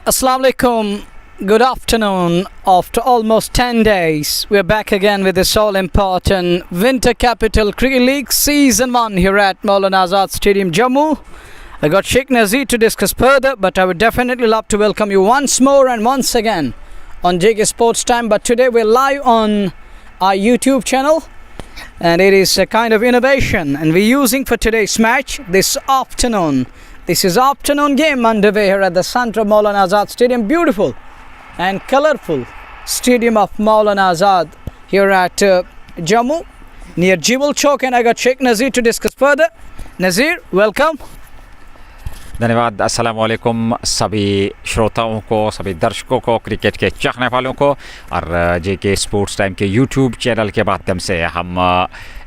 Assalamu alaikum. Good afternoon. After almost 10 days, we're back again with this all-important Winter Capital Cricket League Season 1 here at Maulana Azad Stadium, Jammu. I got Sheikh Nazir to discuss further, but I would definitely love to welcome you once more and once again on JK Sports Time. But today we're live on our YouTube channel, and it is a kind of innovation, and we're using for today's match this afternoon. This is afternoon game underway here at the center of Maulana Azad Stadium. Beautiful and colourful stadium of Maulana Azad here at Jammu near Jewel Chowk, and I got Sheikh Nazir to discuss further. Nazir, welcome. धन्यवाद। अस्सलाम वालेकुम सभी श्रोताओं को, सभी दर्शकों को, cricket के चाहने वालों को, और जेके स्पोर्ट्स टाइम के यूट्यूब चैनल के माध्यम से हम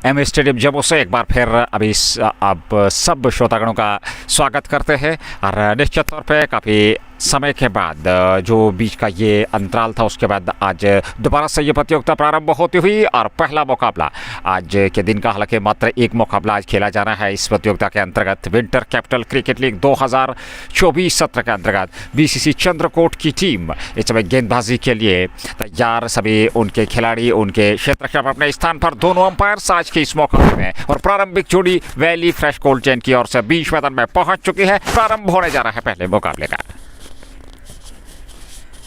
एम स्टेडियम जम्मू से एक बार फिर अब सब श्रोतागणों का स्वागत करते हैं। और निश्चित तौर पे काफ़ी समय के बाद जो बीच का ये अंतराल था, उसके बाद आज दोबारा से ये प्रतियोगिता प्रारंभ होती हुई, और पहला मुकाबला आज के दिन का, हालांकि मात्र एक मुकाबला आज खेला जाना है इस प्रतियोगिता के अंतर्गत। विंटर कैपिटल क्रिकेट लीग 2024 सत्र के अंतर्गत बीसीसी चंद्रकोट की टीम इस समय गेंदबाजी के लिए तैयार। सभी उनके खिलाड़ी उनके क्षेत्र में अपने स्थान पर, दोनों अंपायर आज के इस मुकाबले में, और प्रारंभिक जोड़ी वैली फ्रेश कोल्ड चेन की ओर से बीच मैदान में पहुंच चुकी है। प्रारंभ होने जा रहा है पहले मुकाबले का।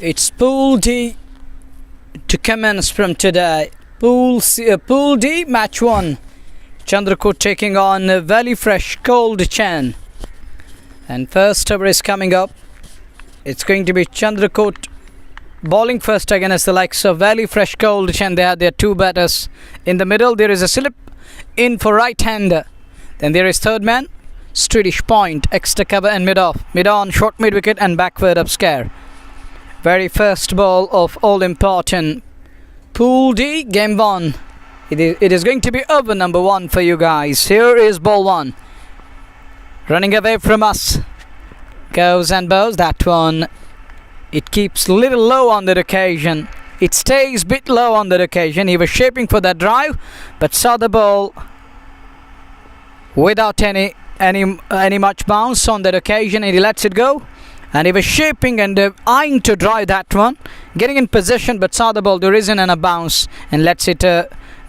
It's Pool D to commence from today. Pool D, match 1. Chandrakot taking on Valley Fresh Cold Chain. And first over is coming up. It's going to be Chandrakot bowling first against the likes of Valley Fresh Cold Chain. They have their two batters in the middle. There is a slip in for right-hander. Then there is third man, Swedish point, extra cover and mid-off. Mid-on, short mid-wicket and backward up scare. Very first ball of all-important Pool D, game 1. It is going to be over number 1 for you guys. Here is ball 1. Running away from us. Goes and bows. That one, it keeps a little low on that occasion. It stays a bit low on that occasion. He was shaping for that drive, but saw the ball without any much bounce on that occasion, and he lets it go. And he was shaping and eyeing to drive that one, getting in position, but saw the ball, there isn't a bounce, and lets it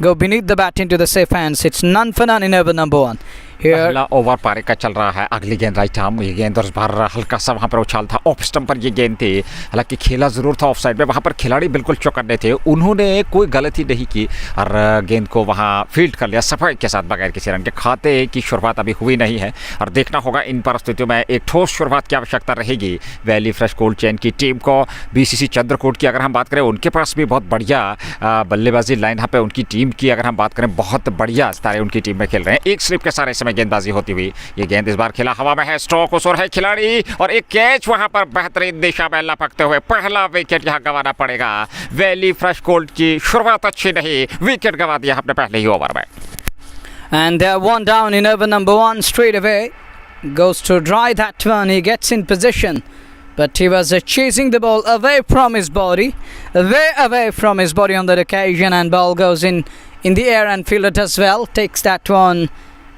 go beneath the bat into the safe hands. It's none for none in over number 1. पहला over पारी का चल रहा है। अगली गेंद right arm, ये गेंद और इस बार हल्का सा वहाँ पर उछाल था, ऑफ स्टंप पर ये गेंद थी। हालांकि खेला ज़रूर था ऑफ साइड में, वहाँ पर खिलाड़ी बिल्कुल चौकन्ने थे, उन्होंने कोई गलती नहीं की और गेंद को वहाँ फील्ड कर लिया सफाई के साथ, बगैर किसी रन के। खाते की शुरुआत अभी हुई नहीं है, और देखना होगा इन परिस्थितियों में एक ठोस शुरुआत की आवश्यकता रहेगी वैली फ्रेश कोल्ड चेन की टीम को। बीसीसी चंद्रकोट की अगर हम बात करें, उनके पास भी बहुत बढ़िया बल्लेबाजी लाइन यहाँ पे उनकी टीम की अगर हम बात करें, बहुत बढ़िया सितारे उनकी टीम में खेल रहे हैं। एक स्लिप के सारे समय गेंदबाजी होती हुई, ये गेंद इस बार खिला हवा में है, स्ट्रोक उस ओर है खिलाड़ी, और एक कैच वहां पर बेहतरीन दिशा में लपकते हुए पहला विकेट यहां गंवाना पड़ेगा। वैली फ्रेश कोल्ड की शुरुआत अच्छी नहीं, विकेट गंवा दिया अपने पहले ही ओवर में। And one down in over number 1 straight away. Goes to dry that one. He gets in position, but he was chasing the ball away from his body, away from his body on that occasion, and ball goes in the air, and fielder does well, takes that one.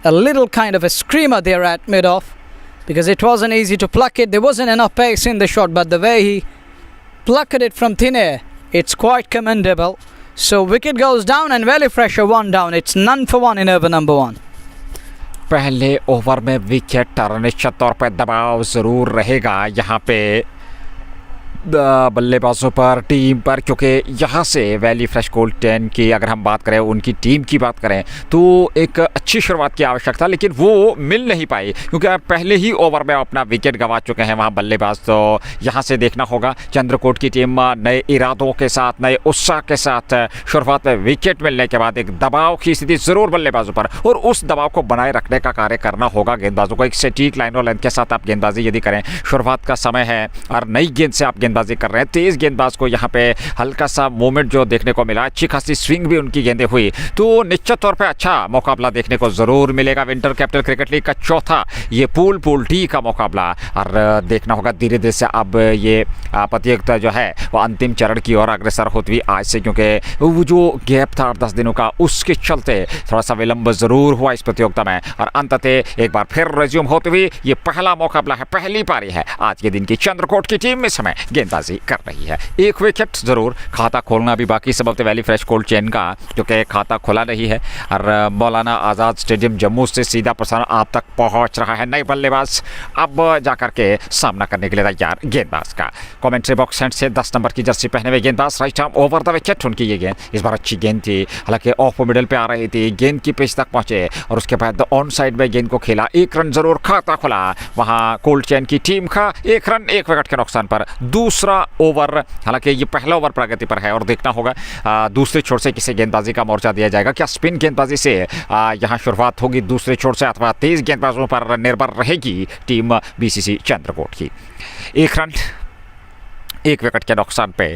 A little kind of a screamer there at mid-off, because it wasn't easy to pluck it. There wasn't enough pace in the shot, but the way he plucked it from thin air, it's quite commendable. So wicket goes down, and Valley Fresh are 1 down. It's none for 1 in over number 1. पहले over में wicket, और निश्चित तौर पर दबाव ज़रूर रहेगा यहाँ पे बल्लेबाजों पर, टीम पर, क्योंकि यहाँ से वैली फ्रेश कोल्ड चेन की अगर हम बात करें, उनकी टीम की बात करें, तो एक अच्छी शुरुआत की आवश्यकता, लेकिन वो मिल नहीं पाई क्योंकि आप पहले ही ओवर में अपना विकेट गंवा चुके हैं वहाँ बल्लेबाज। तो यहाँ से देखना होगा चंद्रकोट की टीम नए इरादों के साथ, नए उत्साह के साथ शुरुआत में विकेट मिलने के बाद एक दबाव की स्थिति ज़रूर बल्लेबाजों पर, और उस दबाव को बनाए रखने का कार्य करना होगा गेंदबाजों को। एक सटीक लाइन और लेंथ के साथ आप गेंदबाजी यदि करें, शुरुआत का समय है और नई गेंद से आप गेंदबाजी कर रहे हैं। तेज़ गेंदबाज को यहाँ पे हल्का सा मूवमेंट जो देखने को मिला, अच्छी खासी स्विंग भी उनकी गेंदें हुई, तो निश्चित तौर पे अच्छा मुकाबला देखने को ज़रूर मिलेगा। विंटर कैपिटल क्रिकेट लीग का चौथा ये पूल डी का मुकाबला, और देखना होगा धीरे धीरे से अब ये प्रतियोगिता जो है वो अंतिम चरण की ओर अग्रसर होती हुई आज से, क्योंकि वो जो गैप था 8-10 दिनों का, उसके चलते थोड़ा सा विलंब ज़रूर हुआ इस प्रतियोगिता में। और अंततः एक बार फिर रिज्यूम होते हुए ये पहला मुकाबला है, पहली पारी है आज के दिन की। चंद्रकोट की टीम इस समय गेंदबाजी कर रही है। एक विकेट ज़रूर, खाता खोलना भी बाकी सबब वैली फ्रेश कोल्ड चेन का, जो कि खाता खुला नहीं है। और मौलाना आज़ाद स्टेडियम जम्मू से सीधा प्रसारण आप तक पहुंच रहा है। नए बल्लेबाज अब जाकर के सामना करने के लिए तैयार गेंदबाज का। कमेंट्री बॉक्स एंड से 10 नंबर की जर्सी पहने हुए गेंदबाज right arm over the wicket, उनकी ये गेंद इस बार अच्छी गेंद थी, हालांकि ऑफ मिडल पे आ रही थी, गेंद की पिच तक पहुंचे और उसके बाद ऑन साइड में गेंद को खेला। एक रन जरूर, खाता खुला वहां कोल्ड चेन की टीम का। 1 रन 1 विकेट के नुकसान पर दूसरा ओवर, हालांकि ये पहला ओवर प्रगति पर है और देखना होगा दूसरे छोर से किसे गेंदबाजी का मोर्चा दिया जाएगा। क्या स्पिन गेंदबाजी से यहाँ शुरुआत होगी दूसरे छोर से, अथवा तेज गेंदबाजों पर निर्भर रहेगी टीम बीसीसी चंद्रकोट की। 1 रन 1 विकेट के नुकसान पे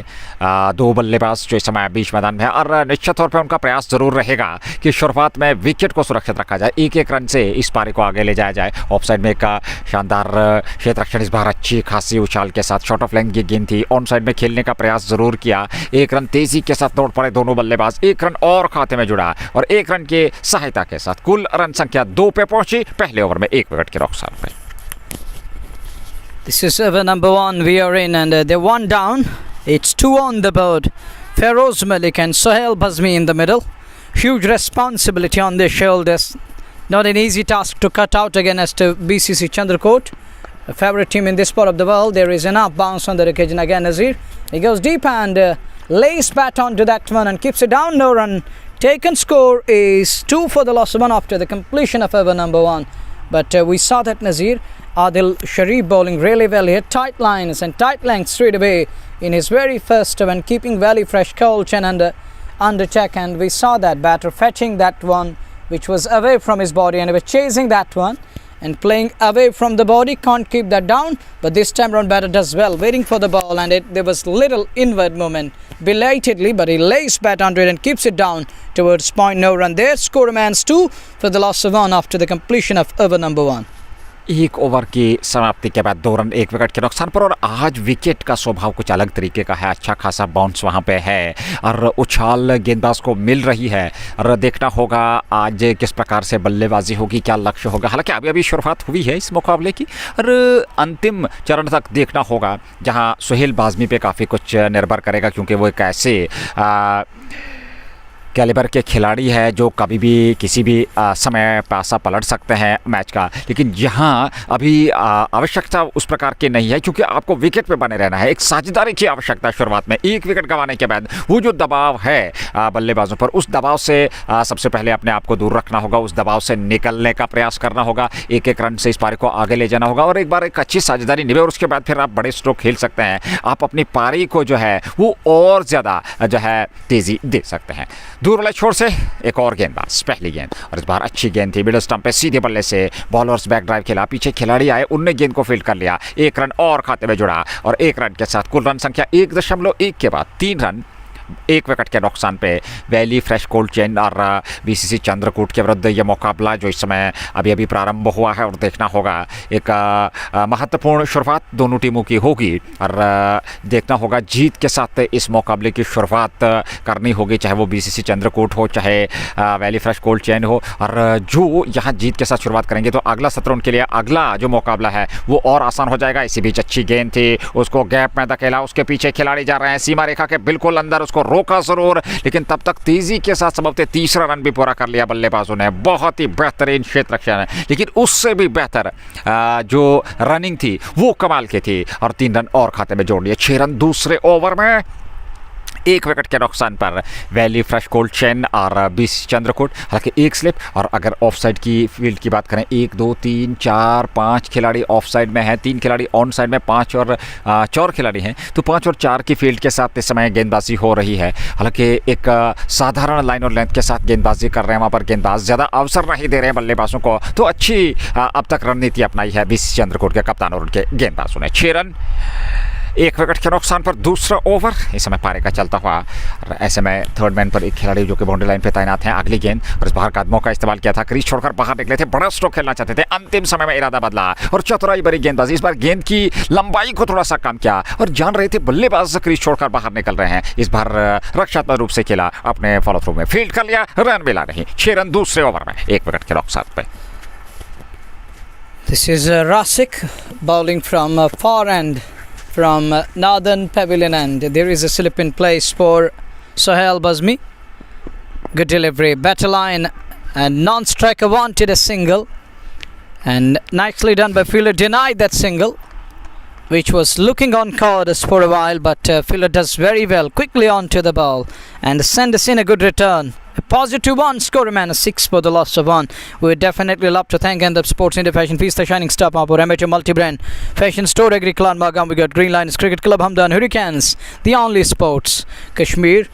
2 बल्लेबाज जो इस समय बीच मैदान में है, और निश्चित तौर पे उनका प्रयास जरूर रहेगा कि शुरुआत में विकेट को सुरक्षित रखा जाए, 1-1 रन से इस पारी को आगे ले जाया जाए। ऑफ साइड में एक शानदार क्षेत्र रक्षण इस बार अच्छी खासी उछाल के साथ, शॉर्ट ऑफ लेंथ की गेंद थी, ऑन साइड में खेलने का प्रयास जरूर किया। 1 रन तेजी के साथ दौड़ पड़े दोनों बल्लेबाज, 1 रन और खाते में जुड़ा और 1 रन की सहायता के साथ कुल रन संख्या 2 पे पहुंची पहले ओवर में 1 विकेट के नुकसान पे। This is over number 1 we are in, and they're 1 down. It's 2 on the board. Feroz Malik and Sohail Bazmi in the middle. Huge responsibility on their shoulders. Not an easy task to cut out against BCC Chandrakot, a favorite team in this part of the world. There is enough bounce on the occasion again. Nazir, he goes deep and lays bat onto that one and keeps it down. No run taken. Score is 2 for the loss of 1 after the completion of over number 1. But we saw that Nazir, Adil Sharif bowling really well here, tight lines and tight lengths straight away in his very first over, and keeping Valley fresh, cold chin under check, and we saw that batter fetching that one which was away from his body, and he was chasing that one and playing away from the body, can't keep that down. But this time round batter does well, waiting for the ball, and there was little inward movement belatedly, but he lays bat under it and keeps it down towards point. No run there. Score remains 2 for the loss of 1 after the completion of over number 1. 1 over की समाप्ति के बाद 2 run 1 wicket के नुकसान पर, और आज wicket का स्वभाव कुछ अलग तरीके का है, अच्छा खासा बाउंस वहाँ पे है और उछाल गेंदबाज को मिल रही है, और देखना होगा आज किस प्रकार से बल्लेबाजी होगी, क्या लक्ष्य होगा। हालांकि अभी शुरुआत हुई है इस मुकाबले की, और अंतिम चरण तक देखना होगा जहाँ सोहेल बाज़मी पे काफ़ी कुछ निर्भर करेगा, क्योंकि वो एक ऐसे कैलिबर के खिलाड़ी है जो कभी भी किसी भी समय पासा पलट सकते हैं मैच का। लेकिन यहाँ अभी आवश्यकता उस प्रकार की नहीं है, क्योंकि आपको विकेट पे बने रहना है। एक साझेदारी की आवश्यकता है शुरुआत में। 1 विकेट गंवाने के बाद वो जो दबाव है बल्लेबाजों पर, उस दबाव से सबसे पहले अपने आप को दूर रखना होगा, उस दबाव से निकलने का प्रयास करना होगा, 1-1 रन से इस पारी को आगे ले जाना होगा, और एक बार एक अच्छी साझेदारी निभे और उसके बाद फिर आप बड़े स्ट्रोक खेल सकते हैं। आप अपनी पारी को जो है वो और ज़्यादा जो है तेज़ी दे सकते हैं। दूर वाले छोर से एक और गेंदबाज, पहली गेंद, और इस बार अच्छी गेंद थी, मिडल स्टंप पे सीधे बल्ले से बॉलर्स बैक ड्राइव खेला, पीछे खिलाड़ी आए, उनने गेंद को फील्ड कर लिया, 1 रन और खाते में जुड़ा, और 1 रन के साथ कुल रन संख्या 1.1 के बाद 3 रन 1 विकेट के नुकसान पे वैली फ्रेश कोल्ड चेन और बीसीसी चंद्रकूट के विरुद्ध ये मुकाबला जो इस समय अभी प्रारंभ हुआ है, और देखना होगा एक महत्वपूर्ण शुरुआत दोनों टीमों की होगी, और देखना होगा जीत के साथ इस मुकाबले की शुरुआत करनी होगी, चाहे वो बीसीसी चंद्रकूट हो चाहे वैली फ्रेश कोल्ड चेन हो। और जो यहाँ जीत के साथ शुरुआत करेंगे तो अगला सत्र उनके लिए, अगला जो मुकाबला है वो और आसान हो जाएगा। इसी बीच अच्छी गेंद थी, उसको गैप में धकेला, उसके पीछे खिलाड़ी जा रहे हैं, सीमा रेखा के बिल्कुल अंदर, उसको रोका जरूर, लेकिन तब तक तेजी के साथ संभवतः तीसरा रन भी पूरा कर लिया बल्लेबाजों ने। बहुत ही बेहतरीन क्षेत्र रक्षण है, लेकिन उससे भी बेहतर जो रनिंग थी वो कमाल की थी, और 3 रन और खाते में जोड़ लिए। 6 रन दूसरे ओवर में 1 विकेट के नुकसान पर वैली फ्रेश कोल्ड चेन और बीसीसी चंद्रकूट। हालांकि 1 स्लिप, और अगर ऑफ साइड की फील्ड की बात करें, 1 2 3 4 5 खिलाड़ी ऑफ साइड में हैं, 3 खिलाड़ी ऑन साइड में, 5 और 4 खिलाड़ी हैं, तो 5 और 4 की फील्ड के साथ इस समय गेंदबाजी हो रही है। हालांकि एक साधारण लाइन और लेंथ के साथ गेंदबाजी कर रहे हैं वहाँ पर गेंदबाज, ज़्यादा अवसर नहीं दे रहे हैं बल्लेबाजों को, तो अच्छी अब तक रणनीति अपनाई है बीसीसी चंद्रकूट के कप्तान और उनके गेंदबाजों ने। 6 रन एक विकेट के नुकसान पर दूसरा ओवर इस समय पारी का चलता हुआ। और ऐसे में थर्ड मैन पर एक खिलाड़ी जो कि बाउंड्री लाइन पे तैनात हैं। अगली गेंद और इस बाहर कदमों का इस्तेमाल किया था, क्रीज छोड़कर बाहर निकले थे, बड़ा स्ट्रोक खेलना चाहते थे, अंतिम समय में इरादा बदला और चतुराई भरी गेंदबाजी। इस बार गेंद की लंबाई को थोड़ा सा कम किया और जान रहे थे बल्लेबाज क्रीज छोड़कर बाहर निकल रहे हैं। इस बार रक्षात्मक रूप से खेला, अपने फॉलो थ्रू में फील्ड कर लिया, रन मिला नहीं। 6 रन दूसरे ओवर में एक विकेट के नुकसान पे। This is Rasik bowling from far end from northern pavilion end. There is a slip in place for Sohail Bazmi. Good delivery, better line, and non-striker wanted a single, and nicely done by fielder, denied that single, which was looking on course for a while, but fielder does very well, quickly onto the ball and send us in a good return. A positive one, score man, a 6 for the loss of 1. We would definitely love to thank End Up Sports India Fashion Feast, the shining star for amateur multi-brand fashion store, Agri Clan Magam. We got Green Lions Cricket Club, Hamdan Hurricanes, the only sports Kashmir,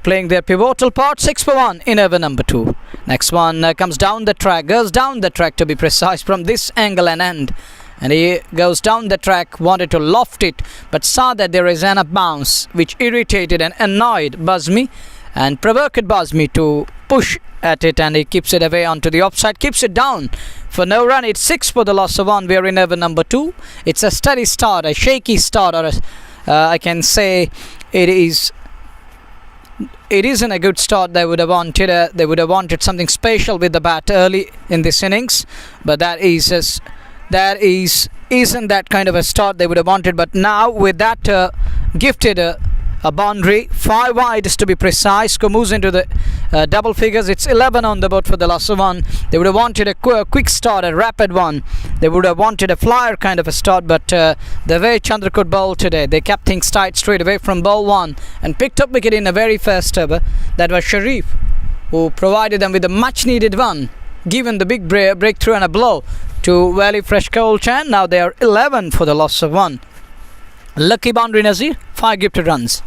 playing their pivotal part. 6 for 1 in over number 2. Next one comes down the track, goes down the track to be precise, from this angle and end. And he goes down the track, wanted to loft it, but saw that there is an up bounce, which irritated and annoyed Bazmi and provoked Bazmi to push at it, and he keeps it away onto the offside, keeps it down for no run. It's 6 for the loss of 1. We are in over number 2. It's a steady start, a shaky start, or I can say it isn't a good start. They would have wanted something special with the bat early in this innings, but isn't that kind of a start they would have wanted. But now with that gifted a boundary, 5 wide to be precise, moves into the double figures. It's 11 on the board for the loss of 1. They would have wanted a quick start, a rapid one. They would have wanted a flyer kind of a start, but the way Chandrakot bowled today, they kept things tight straight away from ball 1 and picked up wicket in the very first over. That was Sharif, who provided them with a much needed one, given the big breakthrough and a blow to Valley Fresh Cold Chan. Now they are 11 for the loss of 1. Lucky boundary Nazir, 5 gifted runs.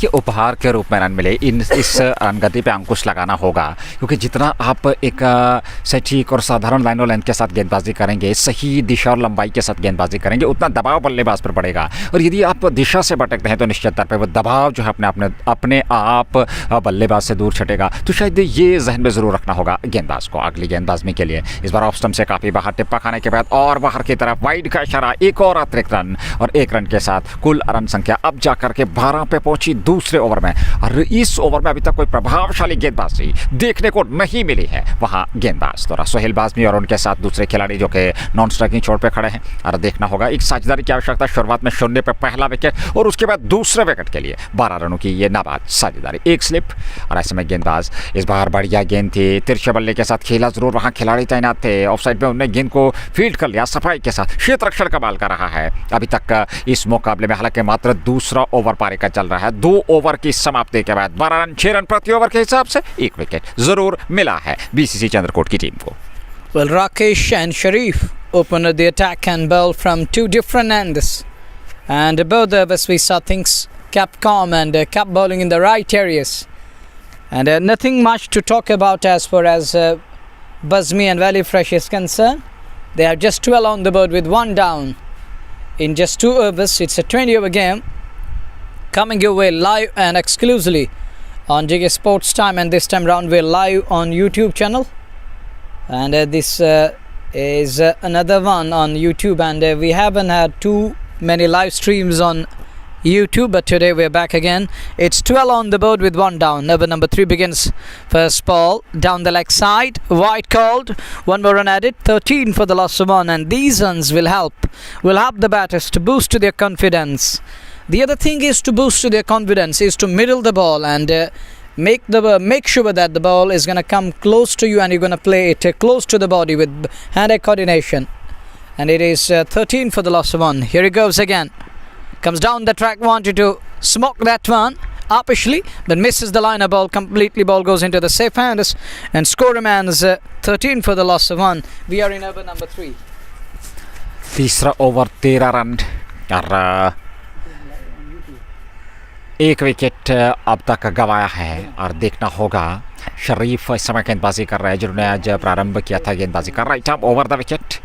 ये उपहार के रूप में run मिले, इस run गति पे अंकुश लगाना होगा, क्योंकि जितना आप एक सटीक और साधारण लाइन और लेंथ के साथ गेंदबाजी करेंगे, सही दिशा और लंबाई के साथ गेंदबाजी करेंगे, उतना दबाव बल्लेबाज पर पड़ेगा। और यदि आप दिशा से भटकते हैं तो निश्चित तौर पे वो दबाव जो है अपने आप बल्लेबाज से दूर छटेगा। तो शायद ये जहन में ज़रूर रखना होगा गेंदबाज को अगली गेंदबाजी के लिए। इस बार ऑफ स्टंप से काफ़ी बाहर टिप्पा खाने के बाद और बाहर की तरफ वाइड का इशारा, एक और अतिरिक्त रन, और 1 रन के साथ कुल रन संख्या अब जाकर के 12 पे पहुंची दूसरे ओवर में। और इस ओवर में अभी तक कोई प्रभावशाली गेंदबाजी देखने को नहीं मिली है। वहां गेंदबाज तो सोहेल बाज़मी और उनके साथ दूसरे खिलाड़ी जो कि नॉन स्ट्राइकिंग छोर पे खड़े हैं। और देखना होगा एक साझेदारी की आवश्यकता। शुरुआत में 0 पे पहला विकेट और उसके बाद दूसरे विकेट के लिए 12 रनों की ये नाबाद साझेदारी, एक स्लिप। और ऐसे में गेंदबाज इस बार बढ़िया गेंद थी, तिरछे बल्ले के साथ खेला जरूर, वहां खिलाड़ी तैनात थे, ऑफसाइड में उन्होंने गेंद को फील्ड कर लिया सफाई के साथ। क्षेत्र रक्षण कमाल का रहा है अभी तक इस मुकाबले में। हालांकि मात्र दूसरा ओवर पारी का चल रहा है। 2 ओवर की समाप्ति के बाद 12 रन 6 रन प्रति ओवर के हिसाब से 1 विकेट जरूर मिला है बीसीसी चंद्रकोट की टीम को। Well, Rakesh and Sharif opened the attack and bowled from 2 different ends, and both of us we saw things kept calm and kept bowling in the right areas, and nothing much to talk about as far as Bazmi and Valley Fresh is concerned. They have just 12 on the board with 1 down in just 2 overs. It's a 20-over game coming your way live and exclusively on JK Sports Time, and this time round we're live on YouTube channel, and this is another one on YouTube, and we haven't had too many live streams on YouTube, but today we're back again. It's 12 on the board with 1 down. Over number 3 begins. First ball down the leg side, wide called, 1 more run added, 13 for the loss of 1, and these runs will help the batters to boost to their confidence. The other thing is to boost to their confidence is to middle the ball and make sure that the ball is going to come close to you, and you're going to play it close to the body with hand-eye coordination. And it is 13 for the loss of 1. Here it goes again. Comes down the track, wanted to smoke that one uppishly, but misses the liner ball completely. Ball goes into the safe hands, and score remains 13 for the loss of 1. We are in over number 3. तीसरा over 13 run और 1 wicket अब तक गंवाया है। और देखना होगा शरीफ इस समय गेंदबाजी कर रहा है, जिन्होंने आज प्रारंभ किया था गेंदबाजी कर right arm over the wicket.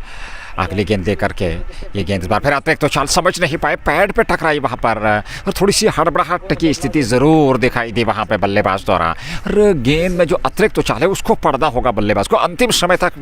अगली गेंद लेकर के ये गेंद इस बार फिर अतिरिक्त तो चाल समझ नहीं पाए, पैड पे टकराई वहाँ पर और थोड़ी सी हड़बड़ाहट की स्थिति ज़रूर दिखाई दी वहाँ पे बल्लेबाज द्वारा। और गेंद में जो अतिरिक्त तो चाल है उसको पढ़ना होगा बल्लेबाज को, अंतिम समय तक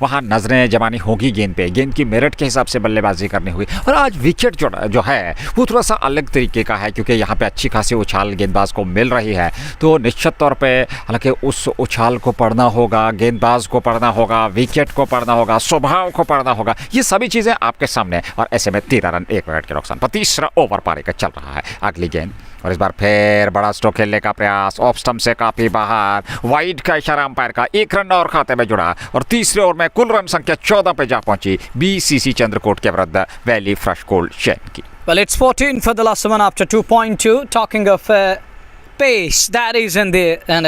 वहाँ नजरें जमानी होगी गेंद पे, गेंद की मेरिट के हिसाब से बल्लेबाजी करनी होगी। और आज विकेट जो है वो थोड़ा सा अलग तरीके का है क्योंकि यहाँ पे अच्छी खासी उछाल गेंदबाज को मिल रही है, तो निश्चित तौर पे हालांकि उस उछाल को पढ़ना होगा, गेंदबाज को पढ़ना होगा, विकेट को पढ़ना होगा, स्वभाव को पढ़ना होगा, ये सभी चीज़ें आपके सामने। और ऐसे में 13 रन 1 विकेट के नुकसान पर तीसरा ओवर पारी का चल रहा है। अगली गेंद और इस बार फिर बड़ा स्ट्रोक खेलने का प्रयास, ऑफ स्टंप से काफी बाहर, वाइड का इशारा अंपायर का, 1 रन और खाते में जुड़ा और तीसरे ओवर में कुल रन संख्या 14 पे जा पहुंची बीसीसी चंद्रकोट के विरुद्ध वैली फ्रेश कोल्ड चैन की। Well, it's 14 for the last one after 2.2. Talking of pace, that is in there, and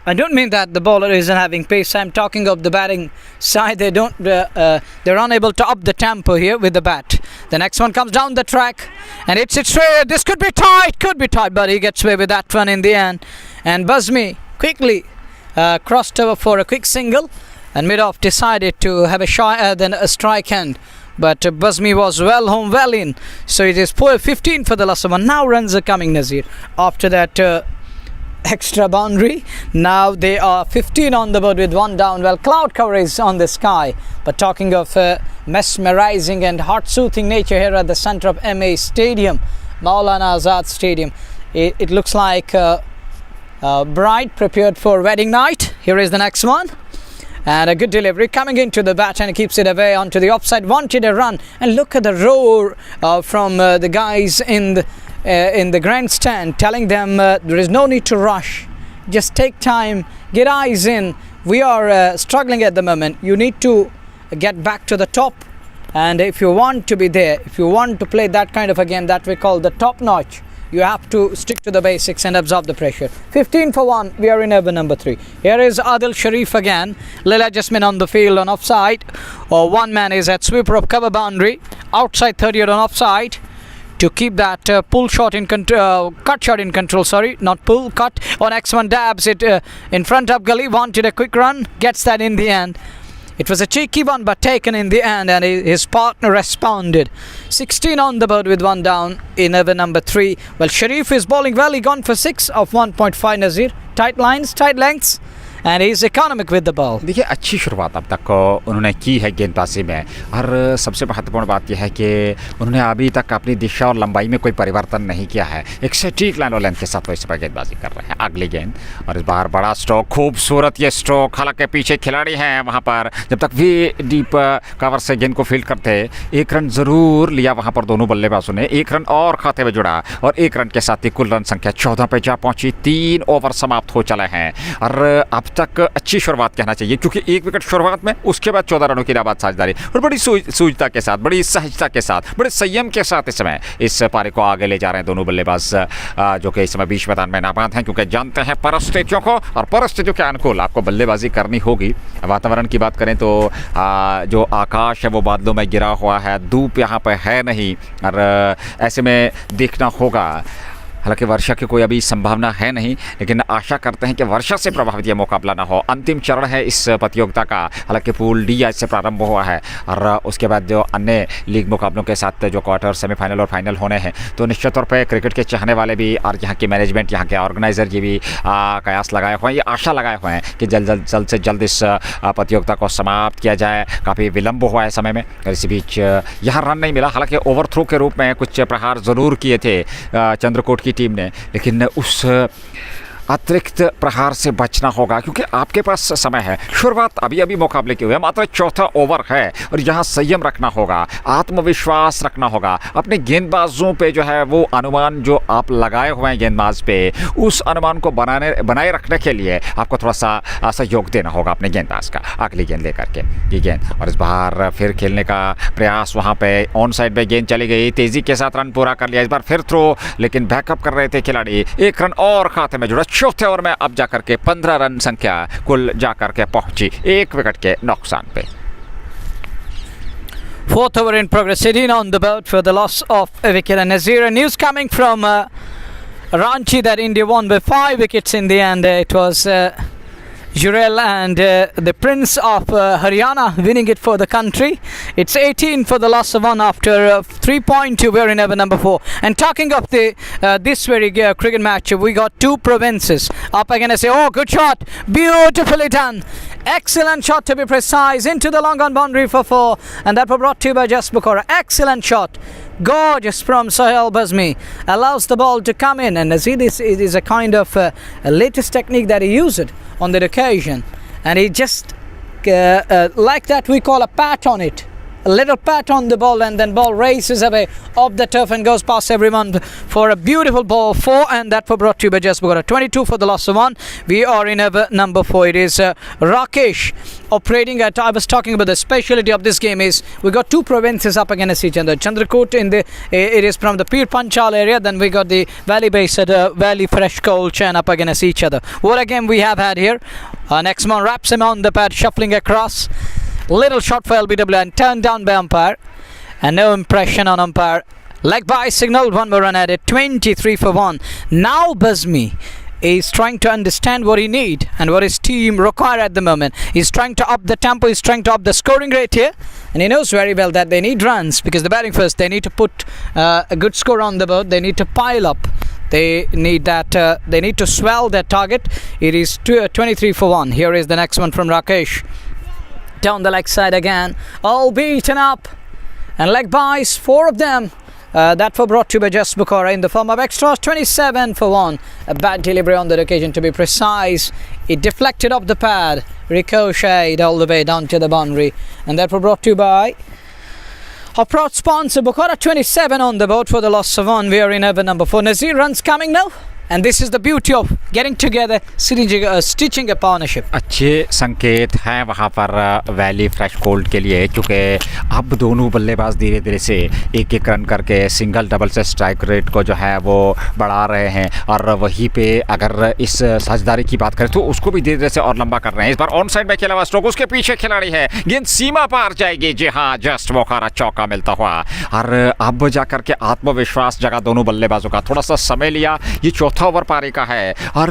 I don't mean that the bowler isn't having pace. I'm talking of the batting side. They're unable to up the tempo here with the bat. The next one comes down the track, and it's straight. This could be tight, but he gets away with that one in the end. And Bazmi quickly crossed over for a quick single, and mid-off decided to have a shot than a strike hand. But Bazmi was well home, well in. So it is 15 for the last one. Now runs are coming, Nazir. After that extra boundary, now they are 15 on the board with 1 down. Well, cloud cover is on the sky. But talking of mesmerizing and heart-soothing nature here at the center of MA Stadium, Maulana Azad Stadium, it looks like a bride prepared for wedding night. Here is the next one. And a good delivery coming into the bat, and he keeps it away onto the offside. Wanted a run, and look at the roar from the guys in the grandstand, telling them there is no need to rush. Just take time, get eyes in. We are struggling at the moment. You need to get back to the top, and if you want to be there, if you want to play that kind of a game that we call the top notch, you have to stick to the basics and absorb the pressure. 15 for 1, we are in over number 3. Here is Adil Sharif again. Little adjustment on the field on offside. One man is at sweeper of cover boundary. Outside 30 on offside. To keep that pull shot in control, cut shot in control, sorry, not pull, cut. On X1 dabs it in front of Gully, wanted a quick run, gets that in the end. It was a cheeky one but taken in the end, and his partner responded. 16 on the board with 1 down in over number 3. Well, Sharif is bowling well. He gone for 6 of 1.5, Nazir. Tight lines, tight lengths, and he's economic with the ball. देखिए अच्छी शुरुआत अब तक उन्होंने की है गेंदबाजी में, और सबसे महत्वपूर्ण बात यह है कि उन्होंने अभी तक अपनी दिशा और लंबाई में कोई परिवर्तन नहीं किया है। एक सटीक लाइन और लेंथ के साथ वो इस पर गेंदबाजी कर रहे हैं। अगली गेंद और इस बार बड़ा स्ट्रोक, खूबसूरत ये स्ट्रोक। हालांकि पीछे खिलाड़ी हैं वहाँ पर, जब तक वे डीप कवर से गेंद को फील्ड करते 1 रन ज़रूर लिया वहाँ पर दोनों बल्लेबाजों ने। 1 रन और खाते में जुड़ा और 1 रन के साथ ही कुल रन संख्या 14 पे जा पहुँची। 3 ओवर समाप्त हो चले हैं और अब तक अच्छी शुरुआत कहना चाहिए, क्योंकि 1 विकेट शुरुआत में, उसके बाद 14 रनों की नाबाद साझेदारी और बड़ी सूझता के साथ, बड़ी सहजता के साथ, बड़े संयम के साथ इस समय इस पारी को आगे ले जा रहे हैं दोनों बल्लेबाज, जो कि इस समय बीच मैदान में नाबाद हैं, क्योंकि जानते हैं परिस्थितियों को, और परिस्थितियों के अनुकूल आपको बल्लेबाजी करनी होगी। वातावरण की बात करें तो जो आकाश है वो बादलों में गिरा हुआ है, धूप यहाँ पर है नहीं, और ऐसे में देखना होगा। हालांकि वर्षा की कोई अभी संभावना है नहीं, लेकिन आशा करते हैं कि वर्षा से प्रभावित यह मुकाबला ना हो। अंतिम चरण है इस प्रतियोगिता का। हालांकि पूल डी आज से प्रारंभ हुआ है और उसके बाद जो अन्य लीग मुकाबलों के साथ जो क्वार्टर, सेमीफाइनल और फाइनल होने हैं, तो निश्चित तौर पर क्रिकेट के चाहने वाले भी और यहाँ की मैनेजमेंट, यहाँ के ऑर्गेनाइज़र ये भी कयास लगाए हुए हैं, ये आशा लगाए हुए हैं कि जल्द से जल्द इस प्रतियोगिता को समाप्त किया जाए। काफ़ी विलम्ब हुआ है समय में, और इसी बीच यहाँ रन नहीं मिला। हालांकि ओवरथ्रो के रूप में कुछ प्रहार ज़रूर किए थे चंद्रकोट की टीम ने, लेकिन उस अतिरिक्त प्रहार से बचना होगा, क्योंकि आपके पास समय है। शुरुआत अभी मुकाबले की हुई है, मात्र 4था ओवर है और यहाँ संयम रखना होगा, आत्मविश्वास रखना होगा। अपने गेंदबाजों पे जो है वो अनुमान जो आप लगाए हुए हैं गेंदबाज पे, उस अनुमान को बनाए रखने के लिए आपको थोड़ा सा सहयोग देना होगा अपने गेंदबाज का। अगली गेंद लेकर के ये गेंद और इस बार फिर खेलने का प्रयास, वहाँ पे ऑन साइड पे गेंद चली गई, तेज़ी के साथ रन पूरा कर लिया। इस बार फिर थ्रो, लेकिन बैकअप कर रहे थे खिलाड़ी। 1 रन और खाते में जुड़ा। चौथे ओवर में अब जाकर के 15 रन संख्या कुल जाकर के पहुंची 1 विकेट के नुकसान पे। Fourth over in progress. 18 on the board for the loss of a wicket. And Nazir, news coming from Ranchi that India won by 5 wickets in the end. It was Jurel and the Prince of Haryana winning it for the country. It's 18 for the loss of 1 after 3.2. We're in over number 4. And talking of the this very cricket match, we got two provinces up against. Oh, good shot, beautifully done. Excellent shot to be precise, into the long on boundary for 4, and that was brought to you by Jas Bukora. Excellent shot, gorgeous from Sohail Bazmi, allows the ball to come in, and as it is a kind of a latest technique that he used on that occasion, and he just like that we call a pat on it. A little pat on the ball, and then ball races away off the turf and goes past everyone for a beautiful ball 4, and that was brought to you by Jas Bukora. 22 for the loss of 1. We are in over number 4. It is Rakesh operating at. I was talking about the speciality of this game is we got two provinces up against each other. Chandrakot in the it is from the Pir Panchal area. Then we got the Valley base at Valley Fresh Cold Chain up against each other. What a game we have had here. Next man wraps him on the pad, shuffling across. Little shot for LBW and turned down by umpire, and no impression on umpire. Leg by signaled, one more run added. 23 for 1. Now Bazmi is trying to understand what he need and what his team require at the moment. He's trying to up the tempo, he's trying to up the scoring rate here, and he knows very well that they need runs because the batting first, they need to put a good score on the board, they need to pile up. They need that. They need to swell their target. It is 23 for 1. Here is the next one from Rakesh. Down the leg side again, all beaten up, and leg buys, 4 of them. That were brought to you by Jas Bukora in the form of extras. 27 for 1. A bad delivery on that occasion, to be precise. It deflected off the pad, ricocheted all the way down to the boundary, and that were brought to you by our proud sponsor Bukora. 27 on the board for the loss of 1. We are in over number 4. Nazir runs coming now. And this is the beauty of getting together, stitching a partnership. अच्छे संकेत हैं वहाँ पर valley fresh cold के लिए, क्योंकि अब दोनों बल्लेबाज धीरे धीरे से एक एक रन करके सिंगल डबल से स्ट्राइक रेट को जो है वो बढ़ा रहे हैं, और वहीं पे अगर इस साझेदारी की बात करें तो उसको भी धीरे धीरे से और लंबा कर रहे हैं. इस बार ऑन साइड में खेला हुआ स्ट्रोक, उसके पीछे खिलाड़ी है, गेंद सीमा पार जाएगी. जी हाँ, जस्ट बुखारा चौका मिलता हुआ, और अब जाकर के आत्मविश्वास जगा दोनों बल्लेबाजों का. थोड़ा सा समय लिया, ये चौथा ओवर पारी का है, और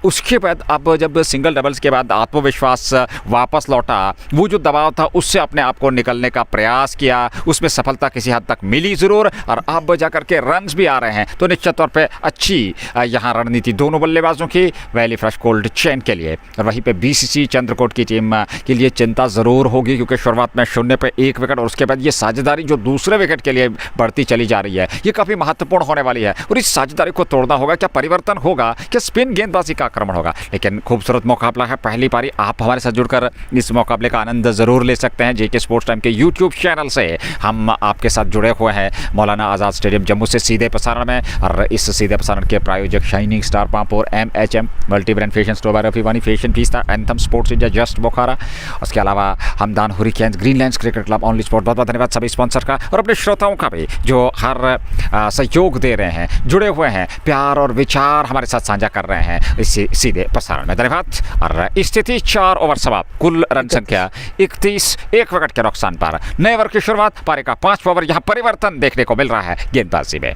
उसके बाद अब जब सिंगल डबल्स के बाद आत्मविश्वास वापस लौटा, वो जो दबाव था उससे अपने आप को निकलने का प्रयास किया, उसमें सफलता किसी हद तक मिली ज़रूर, और अब जाकर के रन्स भी आ रहे हैं. तो निश्चित तौर पे अच्छी यहाँ रणनीति दोनों बल्लेबाजों की वैली फ्रेश कोल्ड चेन के लिए. और वहीं पे बीसीसी चंद्रकोट की टीम के लिए चिंता ज़रूर होगी, क्योंकि शुरुआत में 0 पे 1 विकेट, और उसके बाद ये साझेदारी जो दूसरे विकेट के लिए बढ़ती चली जा रही है, ये काफ़ी महत्वपूर्ण होने वाली है, और इस साझेदारी को तोड़ना होगा. क्या परिवर्तन होगा, क्या स्पिन गेंदबाजी का आक्रमण होगा? लेकिन खूबसूरत मुकाबला है, पहली पारी. आप हमारे साथ जुड़कर इस मुकाबले का आनंद ज़रूर ले सकते हैं. जेके स्पोर्ट्स टाइम के यूट्यूब चैनल से हम आपके साथ जुड़े हुए हैं मौलाना आज़ाद स्टेडियम जम्मू से सीधे प्रसारण में, और इस सीधे प्रसारण के प्रायोजक shining star Pampore, MHM multi brand fashion store, Rafi Wani fashion पीस्ता, anthem sports India, just Bukhara, उसके अलावा Hamdan hurricanes, greenlands cricket club, only sport. बहुत बहुत धन्यवाद सभी स्पॉन्सर का, और अपने श्रोताओं का भी जो हर सहयोग दे रहे हैं, जुड़े हुए हैं, प्यार और विचार हमारे साथ साझा कर रहे हैं इस सीधे प्रसारण में. धन्यवाद. और स्थिति 4 ओवर समाप्त, कुल रन संख्या 31, 1 विकेट के नुकसान पर. नए ओवर की शुरुआत, पारी का 5वां ओवर. यहाँ परिवर्तन देखने को मिल रहा है गेंदबाजी में.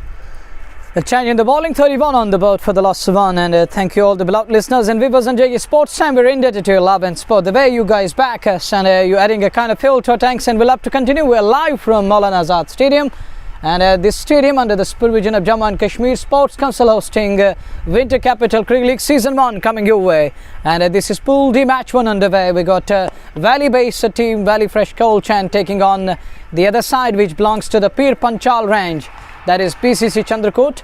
A change in the bowling, 31 on the board for the loss of 1, and thank you all the beloved listeners and viewers on JK Sports Time. We're indebted to your love and support. The way you guys back us, and you're adding a kind of fuel to our tanks, and we'll have to continue. We're live from Maulana Azad Stadium, and this stadium under the supervision of Jammu and Kashmir Sports Council hosting Winter Capital Cricket League Season 1 coming your way. And this is Pool D Match 1 underway. We got Valley based team Valley Fresh Cold Chain taking on the other side, which belongs to the Pir Panchal range, that is PCC Chandrakot.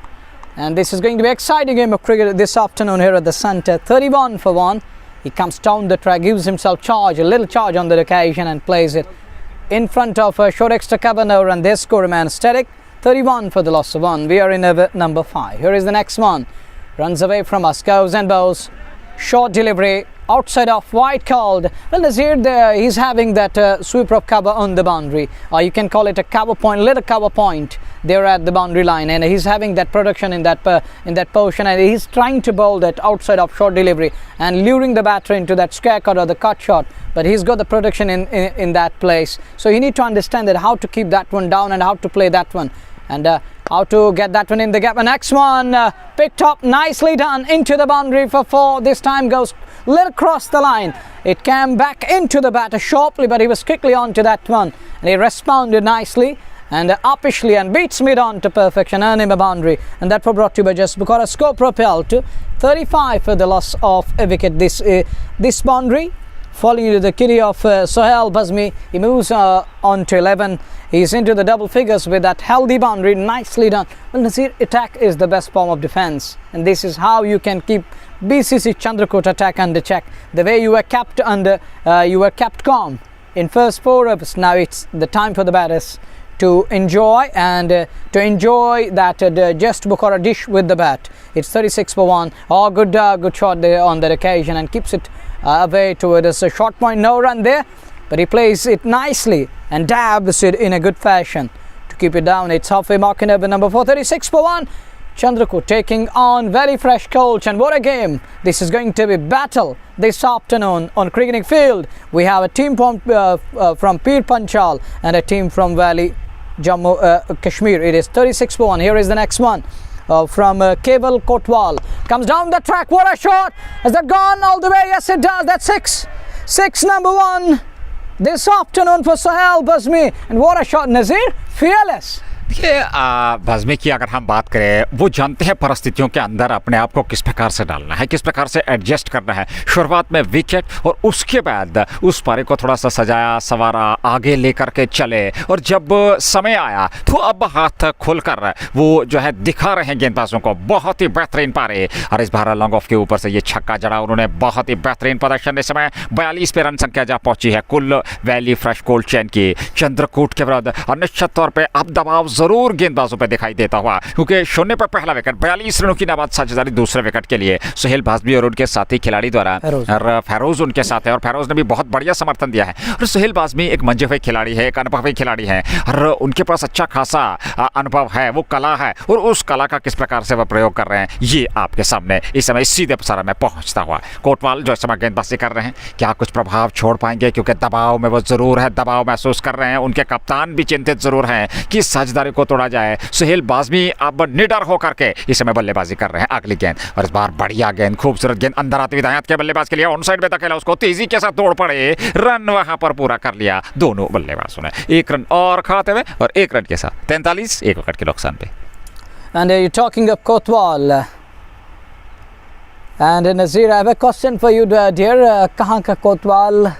And this is going to be an exciting game of cricket this afternoon here at the centre. 31 for 1. He comes down the track, gives himself charge, a little charge on that occasion, and plays it in front of a short extra cover now, and their score remains static. 31 for the loss of 1. We are in over number 5. Here is the next one. Runs away from us, goes and bows. Short delivery, outside off, wide called. Well, Nazir there, he's having that sweeper of cover on the boundary, or you can call it a cover point, little cover point there at the boundary line, and he's having that production in that portion, and he's trying to bowl that outside off short delivery and luring the batter into that square cut or the cut shot, but he's got the production in that place. So you need to understand that how to keep that one down and how to play that one. And How to get that one in the gap. The next one picked up, nicely done, into the boundary for 4. This time goes little across the line. It came back into the batter sharply, but he was quickly on to that one, and he responded nicely and uppishly and beats mid on to perfection, earn him a boundary. And that was brought to you by just because a score propelled to 35 for the loss of a wicket. This boundary falling into the kitty of Sohail Bazmi. He moves on to 11. He's into the double figures with that healthy boundary, nicely done. Well, Nazir, attack is the best form of defense, and this is how you can keep BCC Chandrakot attack under check. The way you were kept calm in first 4 overs. Now it's the time for the batters to enjoy that just Bukhara dish with the bat. It's 36 for 1. Oh, good shot there on that occasion, and keeps it away towards a short point. No run there, but he plays it nicely and dabs it in a good fashion to keep it down. It's halfway mark in over number 4. 36 for 1. Chandrakot taking on very fresh coach, and what a game this is going to be. Battle this afternoon on cricketing field. We have a team from Pir Panchal and a team from Valley Jammu Kashmir. It is 36 for 1. Here is the next one from Keval Kotwal. Comes down the track. What a shot! Has that gone all the way? Yes, it does. That's 6 number 1 this afternoon for Sohail Bazmi. And what a shot, Nazir. Fearless. देखिए बाज़मी की अगर हम बात करें, वो जानते हैं परिस्थितियों के अंदर अपने आप को किस प्रकार से डालना है, किस प्रकार से एडजस्ट करना है। शुरुआत में विकेट और उसके बाद उस पारी को थोड़ा सा सजाया सवारा, आगे लेकर के चले, और जब समय आया तो अब हाथ खोल कर वो जो है दिखा रहे हैं गेंदबाजों को। बहुत ही बेहतरीन पारी, और इस बार लॉन्ग ऑफ के ऊपर से ये छक्का जड़ा उन्होंने। बहुत ही बेहतरीन प्रदर्शन। इस समय 42 पे रन संख्या जा पहुंची है कुल वैली फ्रेश कोल्ड चैन की चंद्रकूट के विरुद्ध, और निश्चित तौर पर अब दबाव जरूर गेंदबाजों पे दिखाई देता हुआ, क्योंकि शून्य पर पहला विकेट, 42 रनों की नाबाद साझेदारी दूसरे विकेट के लिए सोहेल बाज़मी और उनके साथी खिलाड़ी द्वारा, और फेरोज उनके साथ है, और फेरोज ने भी बहुत बढ़िया समर्थन दिया है। और सोहेल बाज़मी एक मंजे हुए खिलाड़ी है, एक अनुभवी खिलाड़ी है, और उनके पास अच्छा खासा अनुभव है, वो कला है, और उस कला का किस प्रकार से वह प्रयोग कर रहे हैं ये आपके सामने इस समय सीधे प्रसारण में पहुंचता हुआ। कोटवाल जो इस समय गेंदबाजी कर रहे हैं, क्या कुछ प्रभाव छोड़ पाएंगे, क्योंकि दबाव में वो जरूर है, दबाव महसूस कर रहे हैं। उनके कप्तान भी चिंतित जरूर हैं कि साझेदारी को तोड़ा जाए। सोहेल बाज़मी अब निडर होकर के इस समय बल्लेबाजी कर रहे हैं। अगली गेंद, और इस बार बढ़िया गेंद, खूबसूरत गेंद अंदर आती हुई दाएं हाथ के बल्लेबाज के लिए ऑन साइड में धकेला, उसको तेजी के साथ तोड़ पड़े, रन वहां पर पूरा कर लिया दोनों बल्लेबाजों ने। 1 रन और खाते हुए, और 1 रन के साथ 43 1 विकेट के नुकसान पे। And you're talking of Kotwal. And Nazir, I have a question for you, dear. कहाँ का कोतवाल,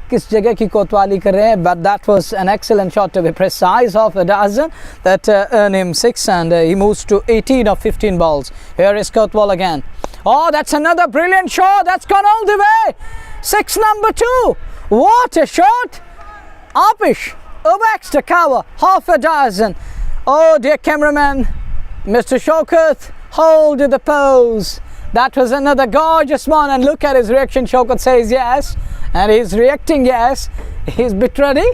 किस जगह की कोतवाली कर रहे हैं? But that was an excellent shot, to be precise, of a dozen that earned him 6, and he moves to 18 of 15 balls. Here is Kotwal again. Oh, that's another brilliant shot. That's gone all the way. 6 number 2. What a shot! Upish, over extra cover, half a dozen. Oh, dear cameraman, Mr. Shaukat, hold the pose. That was another gorgeous one, and look at his reaction. Shaukat says yes, and he's reacting yes. He's bit ready,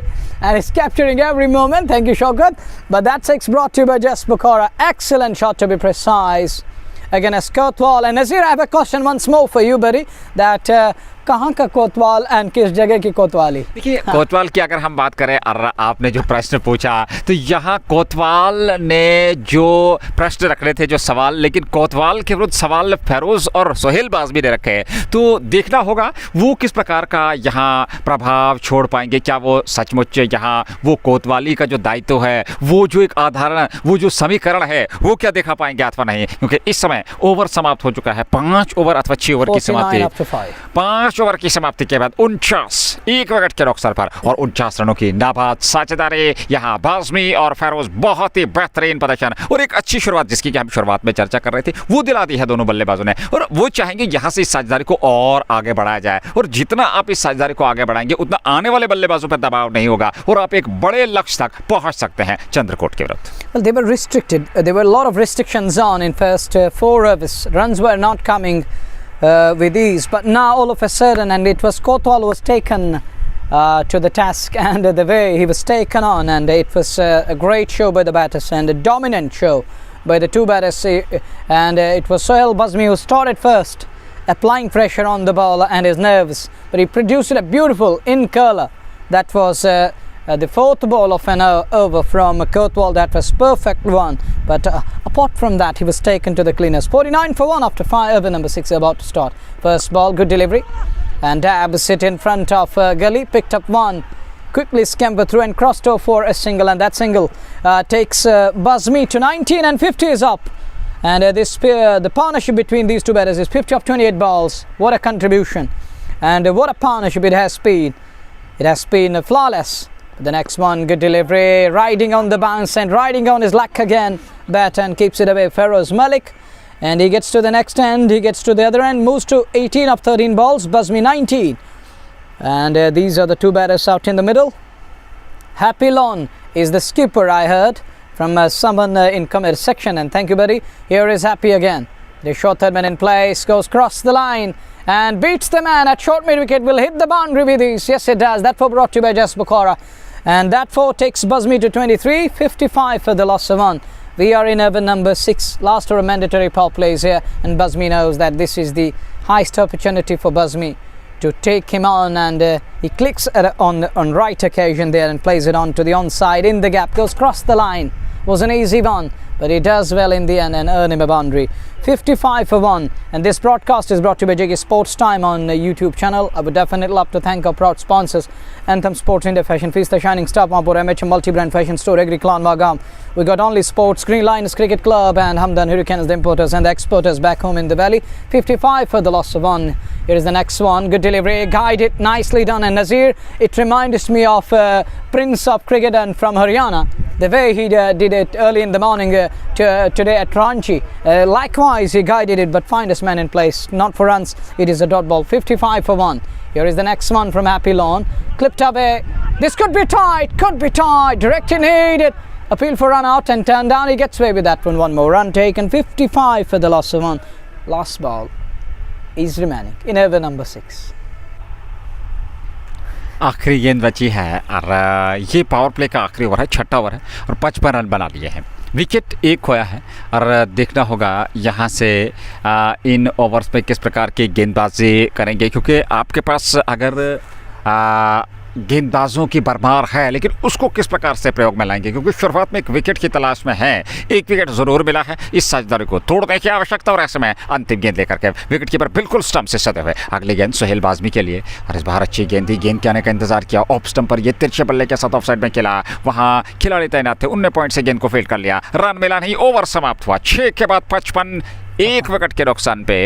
and he's capturing every moment. Thank you, Shaukat. But that 6 brought to you by Just Bukhara. Excellent shot, to be precise. Again, as Kotwal. And Nazir, I have a question once more for you, buddy. That कहाँ का कोतवाल and किस जगह की कोतवाली? देखिए, कोतवाल की अगर हम बात करें, और आपने जो प्रश्न पूछा, तो यहाँ कोतवाल ने जो प्रश्न रख रहे थे, जो सवाल, लेकिन कोतवाल के विरुद्ध सवाल फेरोज और सोहेल बाज़मी ने रखे। तो देखना होगा वो किस प्रकार का यहाँ प्रभाव छोड़ पाएंगे। क्या वो सचमुच यहाँ वो कोतवाली का जो दायित्व है, वो जो एक आधारण, वो जो समीकरण है, वो क्या दिखा पाएंगे अथवा नहीं, क्योंकि इस समय ओवर समाप्त हो चुका है। 5 ओवर अथवा 6 ओवर की समाप्ति, 5 ओवर की समाप्ति के बाद 49 1 विकेट के नुकसान पर, और 49 रनों की नाबाद साझेदारी। यहाँ बाज़मी और फेरोज बहुत ही बेहतरीन प्रदर्शन, और एक अच्छी शुरुआत जिसकी कि हम शुरुआत में चर्चा कर रहे थे, वो दिला दी है दोनों बल्लेबाजों ने। और वो चाहेंगे यहाँ से इस साझेदारी को और आगे बढ़ाया जाए, और जितना आप इस साझेदारी को आगे बढ़ाएंगे उतना आने वाले बल्लेबाजों पर दबाव नहीं होगा, और आप एक बड़े लक्ष्य तक पहुंच सकते हैं चंद्रकोट के विरुद्ध। Well, they were restricted. There were a lot of restrictions on in first 4 overs. Runs were not coming with ease, but now all of a sudden, and it was Kotwal was taken to the task, and the way he was taken on, and it was a great show by the batters, and a dominant show by the 2 batters, and it was Sohail Bazmi who started first, applying pressure on the ball and his nerves, but he produced a beautiful in curler that was the fourth ball of an over from Kotwal. That was perfect one, but apart from that, he was taken to the cleaners. 49 for 1 after 5 over number 6 about to start. First ball, good delivery, and Dab sit in front of Gully, picked up one, quickly scampered through and crossed over for a single, and that single takes Bazmi to 19, and 50 is up. And the partnership between these two batters is 50 of 28 balls. What a contribution, and what a partnership it has been. It has been flawless. The next one, good delivery, riding on the bounce and riding on his luck again. Bat and keeps it away, Feroz Malik. And he gets to the next end, he gets to the other end, moves to 18 of 13 balls, Bazmi 19. And these are the two batters out in the middle. Happy Lawn is the skipper, I heard from someone in comment section, and thank you, buddy. Here is Happy again. The short third man in place, goes across the line and beats the man at short mid wicket. Will hit the boundary with ease. Yes, it does. That 4 brought to you by Jas Bukhara. And that 4 takes Bazmi to 23, 55 for the loss of 1. We are in over number 6, last over mandatory power plays here, and Bazmi knows that this is the highest opportunity for Bazmi to take him on, and he clicks on right occasion there and plays it on to the onside in the gap, goes across the line. Was an easy one, but he does well in the end and earn him a boundary. 55 for 1, and this broadcast is brought to you by JK Sports Time on the YouTube channel. I would definitely love to thank our proud sponsors, Anthem Sports India Fashion Feast, the Shining Star, Mampur MH Multi-Brand Fashion Store, Agri Clan Magam. We got Only Sports, Green Lions Cricket Club, and Hamdan Hurricanes, the importers and the exporters back home in the valley. 55 for the loss of 1. Here is the next one, good delivery, guided, nicely done, and Nazir, it reminds me of Prince of Cricket and from Haryana, the way he did it early in the morning today at Ranchi. Likewise, he guided it, but find his man in place, not for runs. It is a dot ball. 55 for 1. Here is the next one from Happy Lawn, clipped away. This could be tight, directly needed. Appeal for run out and turn down. He gets away with that one. One more run taken. 55 for the loss of 1. Last ball is remaining in over number 6. आखिरी गेंद बची है और ये power play का आखिरी over है, छठा ओवर है, और 55 रन बना लिए हैं। विकेट एक खोया है और देखना होगा यहाँ से इन ओवर्स में किस प्रकार की गेंदबाजी करेंगे, क्योंकि आपके पास अगर गेंदबाजों की भरमार है, लेकिन उसको किस प्रकार से प्रयोग में लाएंगे, क्योंकि शुरुआत में एक विकेट की तलाश में है। एक विकेट ज़रूर मिला है, इस साझेदारी को तोड़ने की आवश्यकता, और ऐसे में अंतिम गेंद लेकर के विकेट कीपर बिल्कुल स्टंप से सटे हुए। अगली गेंद सुहेल बाज़मी के लिए, और इस बार अच्छी गेंद थी, गेंद के आने का इंतजार किया, ऑफ स्टंप पर ये तिरछे बल्ले के साथ ऑफ साइड में खेला, वहाँ खिलाड़ी तैनात थे, 19 पॉइंट से गेंद को फील्ड कर लिया, रन मिला नहीं, ओवर समाप्त हुआ। 6 के बाद 55, 1 विकेट के नुकसान पे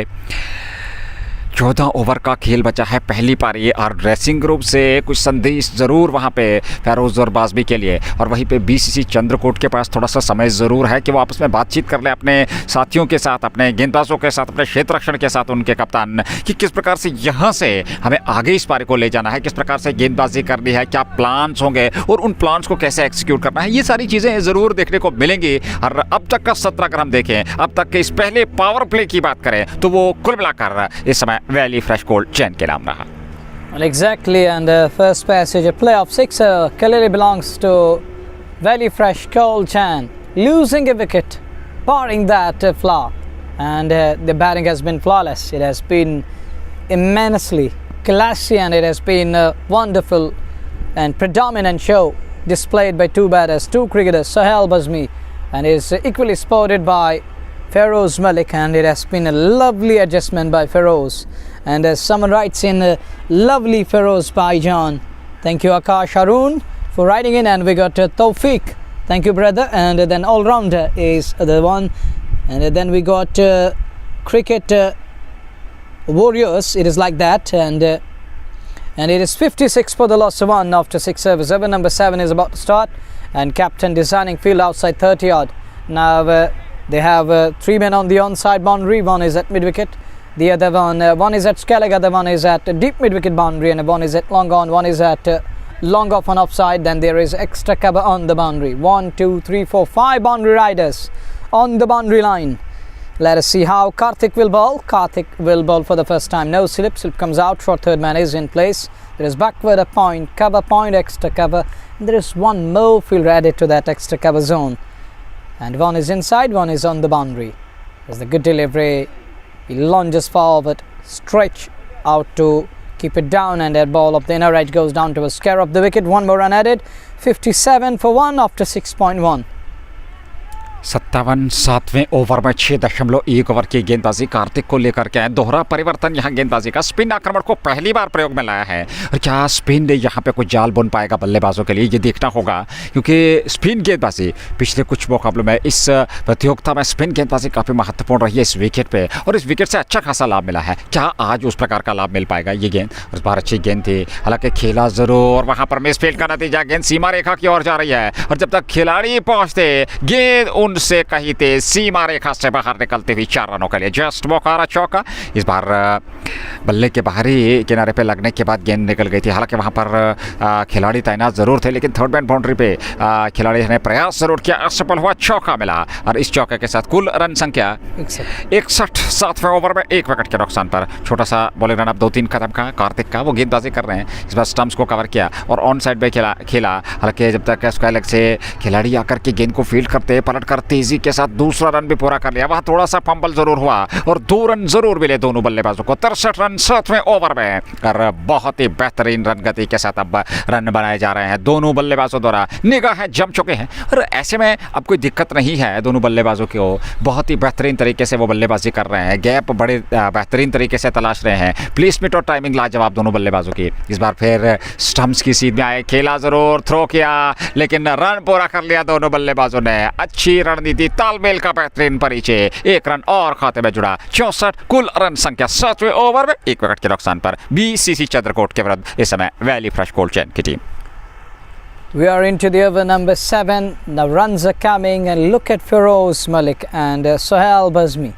14 ओवर का खेल बचा है, पहली पारी, और ड्रेसिंग ग्रुप से कुछ संदेश ज़रूर वहाँ पे फेरोज़ और बाज़मी के लिए, और वहीं पे बीसीसी चंद्रकोट के पास थोड़ा सा समय ज़रूर है कि वो आपस में बातचीत कर ले अपने साथियों के साथ, अपने गेंदबाजों के साथ, अपने क्षेत्र रक्षण के साथ, उनके कप्तान, कि किस प्रकार से यहाँ से हमें आगे इस पारी को ले जाना है, किस प्रकार से गेंदबाजी करनी है, क्या प्लान्स होंगे और उन प्लान्स को कैसे एक्सिक्यूट करना है। ये सारी चीज़ें ज़रूर देखने को मिलेंगी। और अब तक का सत्र अगर हम देखें, अब तक के इस पहले पावर प्ले की बात करें, तो वो कुल मिलाकर इस समय वैली फ्रेश कोल्ड चैन के नाम रहा। Well, exactly, and first passage, a play of 6 clearly belongs to Valley Fresh Cold Chan, losing a wicket, barring that flaw, and the batting has been flawless. It has been immensely classy, and it has been a wonderful and predominant show displayed by two batters, two cricketers, Sohail Bazmi, and is equally supported by Feroz Malik, and it has been a lovely adjustment by Feroz. And as someone writes in, lovely Feroz Baijan. Thank you Akash Harun for writing in, and we got Tawfiq. Thank you brother. And then all-rounder is the one, and then we got cricket warriors. It is like that, and it is 56 for the loss of 1 after 6 serves. Over number 7 is about to start, and captain designing field outside 30 odd. Now they have 3 men on the onside boundary. One is at mid-wicket, the other one is at Skellig, other one is at deep mid-wicket boundary, and one is at long on, one is at long off on offside. Then there is extra cover on the boundary. 1, 2, 3, 4, 5 boundary riders on the boundary line. Let us see how Karthik will bowl. Karthik will bowl for the first time. No slip. Slip comes out. Short third man is in place. There is backward a point, cover point, extra cover. And there is one more fielder added to that extra cover zone. And one is inside, one is on the boundary. There's the good delivery. He lunges forward, stretch out to keep it down, and that ball of the inner edge goes down to a scare of the wicket. One more run added. 57 for 1 after 6.1. 57 सातवें over में 6.1 over की गेंदबाजी कार्तिक को लेकर के दोहरा परिवर्तन यहाँ गेंदबाजी का। स्पिन आक्रमण को पहली बार प्रयोग में लाया है, और क्या स्पिन यहाँ पे कुछ जाल बुन पाएगा बल्लेबाजों के लिए, ये देखना होगा, क्योंकि स्पिन गेंदबाजी पिछले कुछ मुकाबलों में इस प्रतियोगिता में स्पिन गेंदबाजी काफ़ी महत्वपूर्ण रही है इस विकेट पे, और इस विकेट से अच्छा खासा लाभ मिला है। क्या आज उस प्रकार का लाभ मिल पाएगा ये गेंद? उस बार अच्छी गेंद थी, हालांकि खेला जरूर, वहाँ पर मिसफील्ड का नतीजा, गेंद सीमा रेखा की ओर जा रही है, और जब तक खिलाड़ी पहुँचते गेंद उनसे कहीं तेज सीमा रेखा से बाहर निकलते हुए 4 रनों के लिए जस्ट मोकारा चौका। इस बार बल्ले के बाहरी किनारे पे लगने के बाद गेंद निकल गई थी, हालांकि वहां पर खिलाड़ी तैनात जरूर थे, लेकिन थर्ड मैन बाउंड्री पे खिलाड़ी ने प्रयास जरूर किया, असफल हुआ, चौका मिला, और इस चौके के साथ कुल रन संख्या 61। 7वें ओवर में 1 विकेट के नुकसान पर छोटा सा बॉलिंग रन, अब 2-3 कदम का कार्तिक का, वो गेंदबाजी कर रहे हैं। इस बार स्टंप्स को कवर किया और ऑन साइड पे खेला, हालांकि जब तक स्क्वायर लेग से खिलाड़ी आकर के गेंद को फील्ड करते पलट कर तेजी के साथ दूसरा रन भी पूरा कर लिया। वहां थोड़ा सा फंबल जरूर हुआ और 2 रन जरूर मिले दोनों बल्लेबाजों को। 63 रन 7वें ओवर में, और बहुत ही बेहतरीन रन गति के साथ अब रन बनाए जा रहे हैं दोनों बल्लेबाजों द्वारा। निगाहें जम चुके हैं, और ऐसे में अब कोई दिक्कत नहीं है दोनों बल्लेबाजों को, बहुत ही बेहतरीन तरीके से वो बल्लेबाजी कर रहे हैं, गैप बड़े बेहतरीन तरीके से तलाश रहे हैं, प्लेसमेंट और टाइमिंग लाजवाब दोनों बल्लेबाजों की। इस बार फिर स्टंप्स की सीध में आए, खेला जरूर, थ्रो किया, लेकिन रन पूरा कर लिया दोनों बल्लेबाजों ने। अच्छी रणनीति, तालमेल का बेहतरीन परिचय, 1 रन और खाते में जुड़ा। 64 कुल रन संख्या 7वें ओवर में 1 विकेट के नुकसान पर बीसीसी चंद्रकोट के विरुद्ध इस समय वैली फ्रेश कोल्ड चेन की team. We are into the over number 7. Now runs are coming, and look at Feroz Malik and Sohail Bazmi.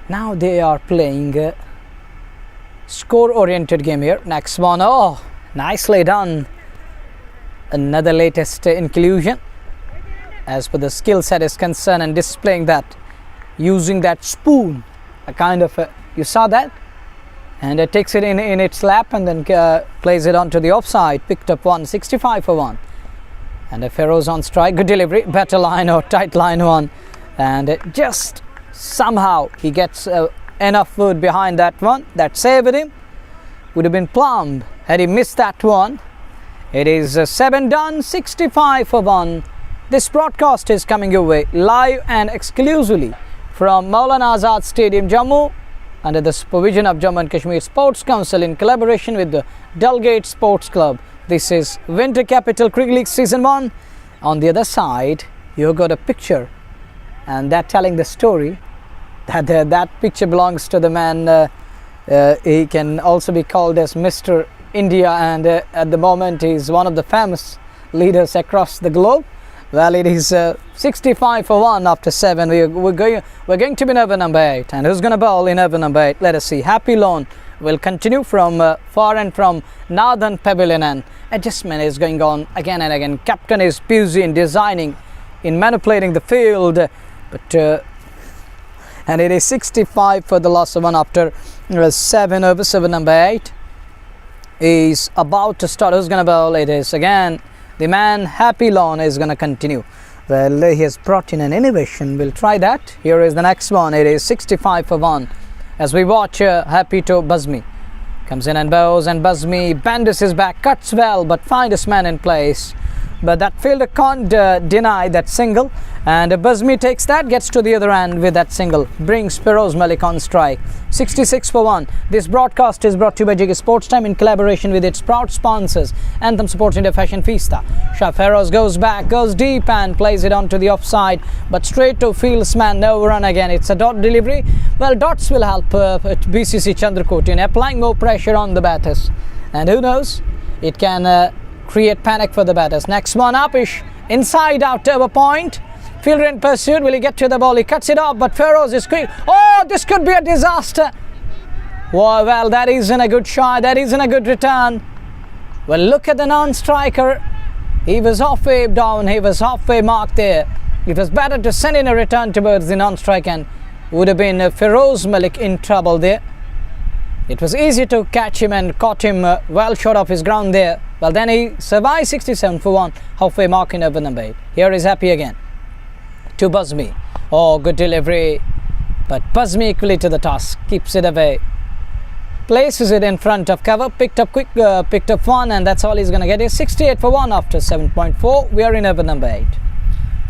Now they are playing score-oriented game here. Next one, oh, nicely done. Another latest inclusion as per the skill set is concerned, and displaying that using that spoon, a kind of you saw that, and it takes it in its lap and then plays it onto the offside. Picked up 165 for 1, and Feroz on strike. Good delivery, better line or tight line one, and just somehow he gets enough food behind that one. That saved him. Would have been plumbed had he missed that one. It is 7 done, 65 for 1. This broadcast is coming your way live and exclusively from Maulana Azad Stadium, Jammu, under the supervision of Jammu and Kashmir Sports Council in collaboration with the Dulgate Sports Club. This is Winter Capital Cricket League Season 1. On the other side, you've got a picture, and that telling the story that that picture belongs to the man. He can also be called as Mr. India, and at the moment he is one of the famous leaders across the globe. Well, it is 65 for 1 after 7. We're going to be in over number 8, and who's going to bowl in over number 8? Let us see. Happy Lone will continue from far and from Northern Pavilion, and adjustment is going on again and again. Captain is busy in designing, in manipulating the field, but and it is 65 for the last one after 7 over. 7 number 8 is about to start. Who's going to bowl? It is again the man Happy Lawn is going to continue. Well, he has brought in an innovation. We'll try that. Here is the next one. It is 65 for 1 as we watch Happy to Bazmi. Comes in and bows, and Bazmi bends his back, cuts well, but finds his man in place. But that fielder can't deny that single, and Bazmi takes that, gets to the other end with that single, brings Feroz Malik on strike. 66 for 1. This broadcast is brought to you by Jiggy Sports Time in collaboration with its proud sponsors, Anthem Sports India Fashion Fiesta. Shah Feroz goes back, goes deep and plays it onto the offside, but straight to fieldsman, no run again. It's a dot delivery. Well, dots will help BCC Chandrakot in applying more pressure on the batters, and who knows, it can create panic for the batters. Next one up is inside out over point. Fielder in pursuit. Will he get to the ball? He cuts it off, but Feroz is quick. Oh, this could be a disaster. Well, that isn't a good shot. That isn't a good return. Well, look at the non-striker. He was halfway down. He was halfway marked there. It was better to send in a return towards the non-strike, and would have been Feroz Malik in trouble there. It was easy to catch him, and caught him well short of his ground there. Well, then he survived. 67 for 1, halfway mark in over number 8. Here is Happy again to Bazmi. Oh, good delivery, but Bazmi equally to the task, keeps it away. places it in front of cover, picked up one, and that's all he's going to get. Is 68 for 1 after 7.4. We are in over number 8.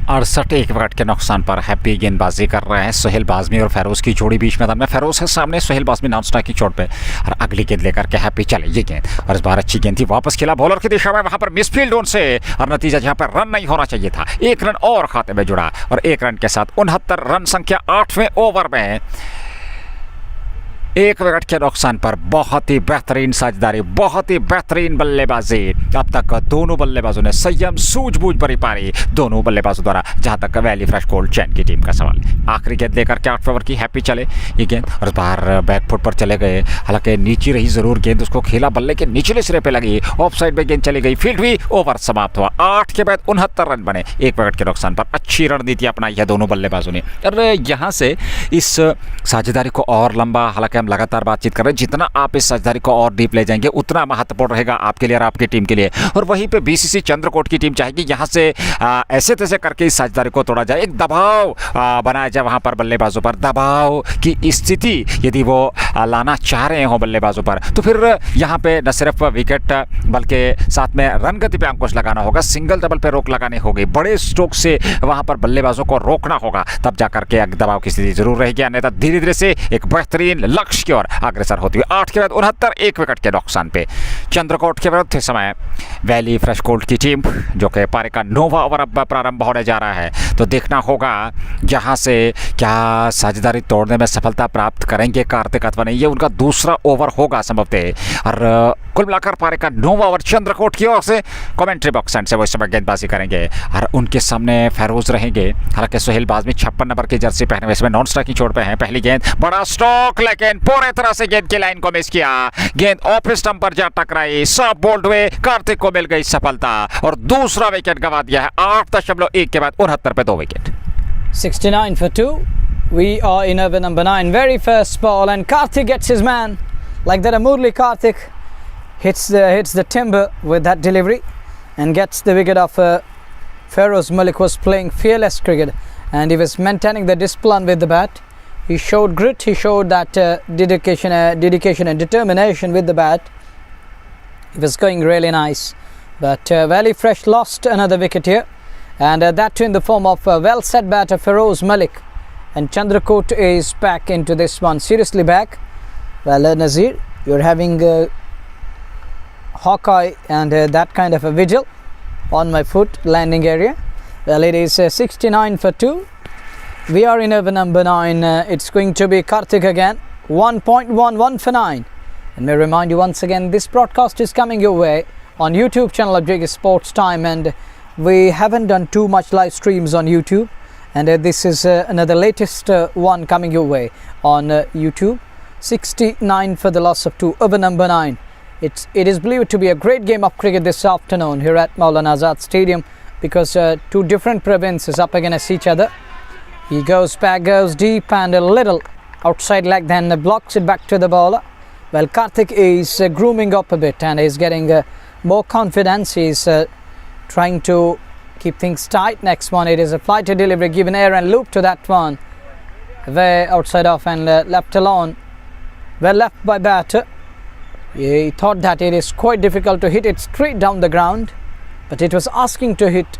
68 एक wicket के नुकसान पर happy गेंदबाजी कर रहे हैं सोहेल बाज़मी और फेरोज की जोड़ी बीच मैदान में। फेरोज है सामने, सोहेल बाज़मी नॉन स्ट्राइकिंग चोट पे और अगली गेंद लेकर के हैप्पी चले। ये गेंद और इस बार अच्छी गेंद थी, वापस खेला बॉलर की दिशा में, वहां पर मिसफील्ड उनसे और नतीजा जहां पर रन नहीं होना चाहिए था, 1 रन और खाते में जुड़ा और 1 रन के साथ 69 रन संख्या 8वें ओवर में 1 विकेट के नुकसान पर बहुत ही बेहतरीन साझेदारी, बहुत ही बेहतरीन बल्लेबाजी। अब तक दोनों बल्लेबाजों ने संयम सूझबूझ भरी पारी दोनों बल्लेबाजों द्वारा, जहां तक वैली फ्रेश कोल्ड चैन की टीम का सवाल। आखिरी गेंद लेकर के 8 ओवर की हैप्पी चले ये गेंद और इस बार बैकफुट पर चले गए, हालांकि नीचे रही जरूर गेंद, उसको खेला बल्ले के निचले सिरे पे लगी, ऑफ साइड में गेंद चली गई, फील्ड हुई, ओवर समाप्त हुआ। 8 के बाद 69 रन बने 1 विकेट के नुकसान पर। अच्छी रणनीति अपनाई है दोनों बल्लेबाजों ने और यहाँ से इस साझेदारी को और लंबा, हालांकि हम लगातार बातचीत कर रहे हैं, जितना आप इस साझेदारी को और डीप ले जाएंगे उतना महत्वपूर्ण रहेगा आपके लिए और आपकी टीम के लिए। और वहीं पे बीसीसी चंद्रकोट की टीम चाहेगी यहाँ से ऐसे तैसे करके इस साझेदारी को तोड़ा जाए, एक दबाव बनाया जाए वहाँ पर बल्लेबाजों पर, दबाव की स्थिति यदि वो लाना चाह रहे हो बल्लेबाजों पर, तो फिर यहाँ पे न सिर्फ विकेट बल्कि साथ में रन गति पे अंकुश लगाना होगा, सिंगल डबल पे रोक लगानी होगी, बड़े स्ट्रोक से वहाँ पर बल्लेबाजों को रोकना होगा, तब जाकर के दबाव की स्थिति जरूर रहेगी, अन्यथा धीरे धीरे से एक बेहतरीन लक्ष्य की ओर अग्रसर होती हुई। 8 के बाद 69 1 विकेट के नुकसान पे चंद्रकोट के विरुद्ध इस समय वैली फ्रेश कोल्ड की टीम, जो कि पारी का 9वां ओवर अब प्रारंभ होने जा रहा है, तो देखना होगा जहां से क्या साझेदारी तोड़ने में सफलता प्राप्त करेंगे कार्तिक अथवा नहीं। ये उनका दूसरा ओवर होगा संभवतः और कुल मिलाकर पारी का 9वां ओवर चंद्रकोट की ओर से कमेंट्री बॉक्स एंड से वो इस समय गेंदबाजी करेंगे और उनके सामने फेरोज रहेंगे। हालांकि सोहेल बाज़मी 56 नंबर की जर्सी पहने हुए इसमें नॉन स्ट्राइकिंग चोट पे हैं। पहली गेंद बड़ा स्ट्रोक, लेकिन पूरे तरह से गेंद की लाइन को मिस किया, गेंद ऑफ स्टंप पर जा टकराई, सब बोल्ड हुए, कार्तिक को मिल गई सफलता और दूसरा विकेट गंवा दिया है। 8.1 के बाद 69 पे 2 wicket. 69 for 2. We are in over number 9. Very first ball and Karthik gets his man. Like that, Murli Karthik hits the timber with that delivery and gets the wicket of Feroz Malik. Was playing fearless cricket and he was maintaining the discipline with the bat. He showed grit, he showed that dedication and determination with the bat. It was going really nice, but Valley Fresh lost another wicket here, and that too in the form of well set batter Feroz Malik, and Chandrakot is back into this one, seriously back. Well, Nazir, you're having Hawkeye and that kind of a vigil on my foot landing area. Well, it is 69 for 2. We are in over number 9. It's going to be Karthik again. 1.11 for 9. And may remind you once again, this broadcast is coming your way on YouTube channel of JK Sports Time, and we haven't done too much live streams on YouTube, and this is another latest one coming your way on YouTube. 69 for the loss of 2, over number 9. It is believed to be a great game of cricket this afternoon here at Maulana Azad Stadium, because two different provinces up against each other. He goes back, goes deep and a little outside leg, then blocks it back to the bowler. Well, Karthik is grooming up a bit and is getting more confidence. He's trying to keep things tight. Next one, it is a flighted delivery, given air and loop to that one. Way outside off and left alone. Well left by batter. He thought that it is quite difficult to hit it straight down the ground, but it was asking to hit.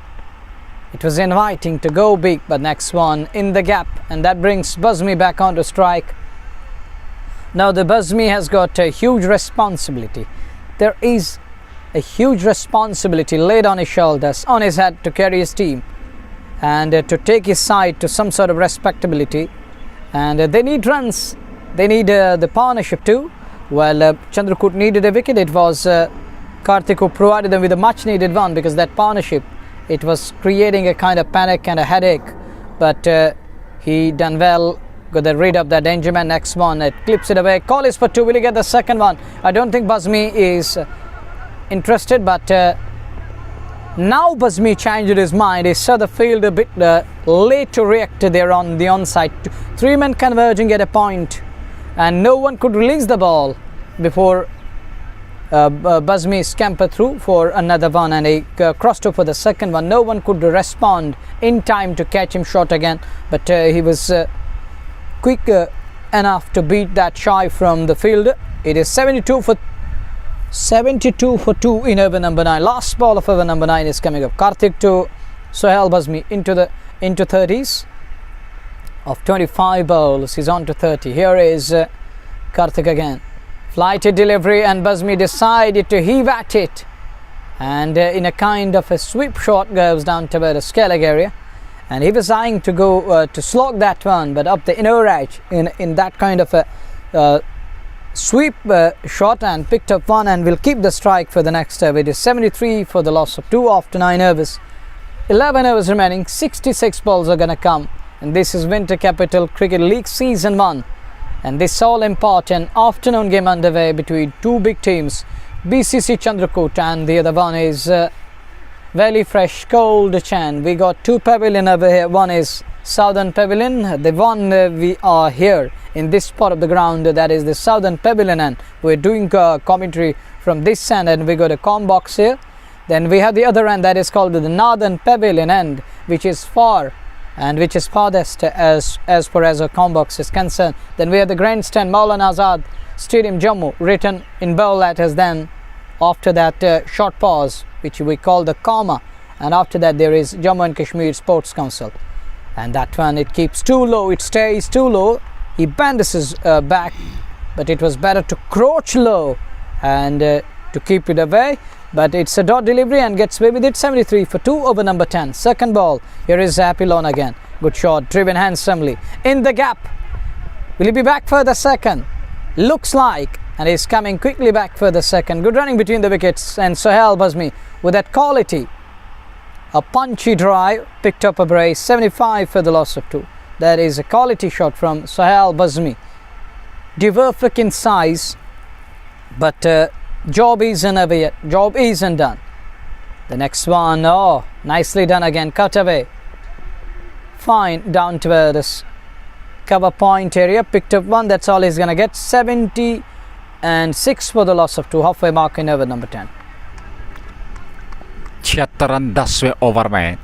It was inviting to go big, but next one in the gap, and that brings Bazmi back on to strike. Now the Bazmi has got a huge responsibility. There is a huge responsibility laid on his shoulders, on his head, to carry his team and to take his side to some sort of respectability. And they need runs. They need the partnership too. Well, Chandrakut needed a wicket. It was Karthik who provided them with a much needed one, because that partnership, it was creating a kind of panic and a headache, but he done well, got rid of that danger man. Next one, it clips it away. Call is for 2. Will he get the second one? I don't think Bazmi is interested, but now Bazmi changed his mind. He saw the field a bit late to react there on the onside. 3 men converging at a point, and no one could release the ball before Bazmi scampered through for another one, and he crossed over for the second one. No one could respond in time to catch him short again, but he was quick enough to beat that shy from the fielder. It is 72 for 2 in over number 9. Last ball of over number 9 is coming up. Karthik to Sohail Bazmi into 30s of 25 balls. He's on to 30. Here is Karthik again. Flighted delivery, and Bazmi decided to heave at it, and in a kind of a sweep shot goes down to the Skellig area, and he was eyeing to go to slog that one, but up the inner edge in that kind of a sweep shot, and picked up one, and will keep the strike for the next over. It is 73 for the loss of 2 after 9 overs. 11 overs remaining. 66 balls are going to come, and this is Winter Capital Cricket League Season 1, and this all important afternoon game underway between two big teams, BCC Chandrakot and the other one is Valley Fresh Cold Chan. We got two pavilion over here. One is Southern Pavilion, the one we are here in this part of the ground, that is the Southern Pavilion, and we're doing commentary from this end, and we got a com box here. Then we have the other end, that is called the Northern Pavilion end, which is far and which is farthest as far as our com box is concerned. Then we have the grandstand Maulana Azad Stadium Jammu, written in bold letters. Then after that short pause, which we call the comma, and after that there is Jammu and Kashmir Sports Council, and that one it keeps too low, it stays too low. He bandages back, but it was better to crouch low and to keep it away. But it's a dot delivery and gets away with it. 73 for 2 over number 10. Second ball. Here is Happy Lone again. Good shot, driven handsomely in the gap. Will he be back for the second? Looks like, and he's coming quickly back for the second. Good running between the wickets, and Sohail Bazmi with that quality. A punchy drive, picked up a brace. 75 for the loss of 2. That is a quality shot from Sohail Bazmi. Dwarfic in size, but job isn't over yet. Job isn't done. The next one, oh, nicely done again. Cut away. Fine, down to this cover point area. Picked up one. That's all he's going to get. 76 for the loss of 2. Halfway mark in over number 10. 76 run 10वें over में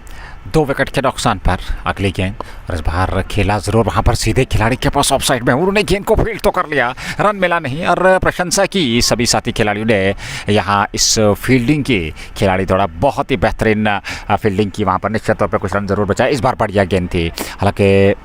2 wicket के नुकसान पर अगली गेंद, और इस बार खेला जरूर वहां पर सीधे खिलाड़ी के पास ऑफ साइड में, उन्होंने गेंद को फील्ड तो कर लिया, रन मिला नहीं, और प्रशंसा की सभी साथी खिलाड़ियों ने यहां इस फील्डिंग की। खिलाड़ी थोड़ा बहुत ही बेहतरीन फील्डिंग की, वहां पर निश्चित तौर पर कुछ रन जरूर बचाए। इस बार बढ़िया गेंद थी, हालांकि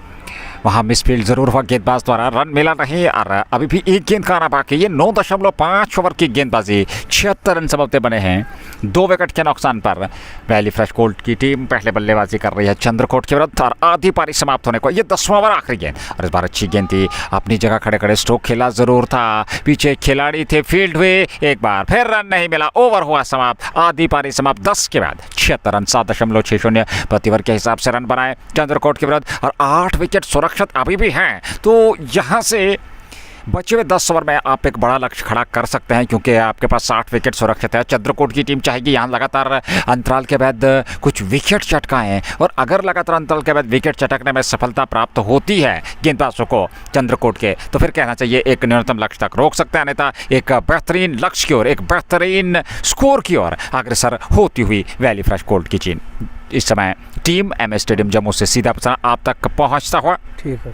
वहाँ मिसफील्ड जरूर हुआ गेंदबाज द्वारा, रन मिला नहीं, और अभी भी एक गेंद का आना बाकी। ये 9.5 ओवर की गेंदबाजी, 76 रन सबते बने हैं 2 विकेट के नुकसान पर। वैली फ्रेश कोल्ड की टीम पहले बल्लेबाजी कर रही है चंद्रकोट के विरुद्ध, और आधी पारी समाप्त होने को। ये 10वां ओवर आखिरी गेंद, और इस बार अच्छी गेंद थी, अपनी जगह खड़े खड़े स्ट्रोक खेला जरूर था, पीछे खिलाड़ी थे, फील्ड हुए, एक बार फिर रन नहीं मिला, ओवर हुआ समाप्त। आधी पारी समाप्त 10 के बाद 76 रन 7.60 प्रति ओवर के हिसाब से रन बनाए चंद्रकोट के विरुद्ध, और 8 विकेट सुरक्षित अभी भी हैं। तो यहां से बचे हुए 10 ओवर में आप एक बड़ा लक्ष्य खड़ा कर सकते हैं, क्योंकि आपके पास 60 विकेट सुरक्षित है। चंद्रकोट की टीम चाहेगी यहाँ लगातार अंतराल के बाद कुछ विकेट चटकाएं, और अगर लगातार अंतराल के बाद विकेट चटकने में सफलता प्राप्त होती है गेंदबाजों को चंद्रकोट के, तो फिर कहना चाहिए एक न्यूनतम लक्ष्य तक रोक सकते हैं, अन्यथा एक बेहतरीन लक्ष्य की ओर, एक बेहतरीन स्कोर की ओर अग्रसर होती हुई वैली फ्रेश कोल्ड की टीम इस समय टीम एम स्टेडियम जम्मू से सीधा आप तक पहुंचता हुआ। ठीक है।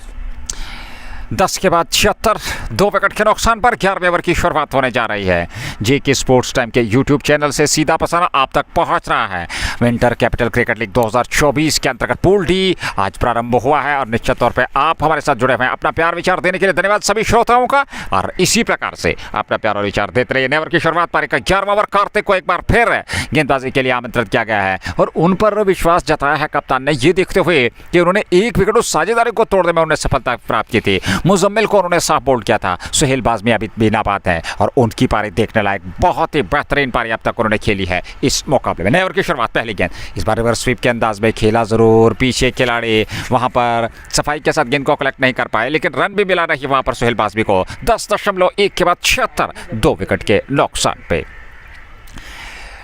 10 के बाद 76, 2 विकेट के नुकसान पर 11वें ओवर की शुरुआत होने जा रही है। जेके स्पोर्ट्स टाइम के यूट्यूब चैनल से सीधा प्रसारण आप तक पहुंच रहा है। विंटर कैपिटल क्रिकेट लीग 2024 के अंतर्गत पूल डी आज प्रारंभ हुआ है, और निश्चित तौर पे आप हमारे साथ जुड़े हुए हैं। अपना प्यार विचार देने के लिए धन्यवाद सभी श्रोताओं का, और इसी प्रकार से अपना प्यार और विचार देते रहिए। ओवर की शुरुआत पारी का 11वां ओवर, कार्तिक को एक बार फिर गेंदबाजी के लिए आमंत्रित किया गया है, और उन पर विश्वास जताया है कप्तान ने, ये देखते हुए कि उन्होंने एक विकेट उस साझेदारी को तोड़ने में उन्हें सफलता प्राप्त की थी। मुजम्मिल को उन्होंने साफ बोल्ड किया था। सोहेल बाज़मी अभी भी नाबाद है, और उनकी पारी देखने लायक, बहुत ही बेहतरीन पारी अब तक उन्होंने खेली है इस मुकाबले में। नए ओवर की शुरुआत, पहली गेंद, इस बार रिवर्स स्वीप के अंदाज में खेला जरूर, पीछे खिलाड़ी वहां पर सफाई के साथ गेंद को कलेक्ट नहीं कर पाए, लेकिन रन भी मिला नहीं वहां पर सोहेल बाज़मी को। 10.1 के बाद 76, 2 विकेट के नुकसान पे।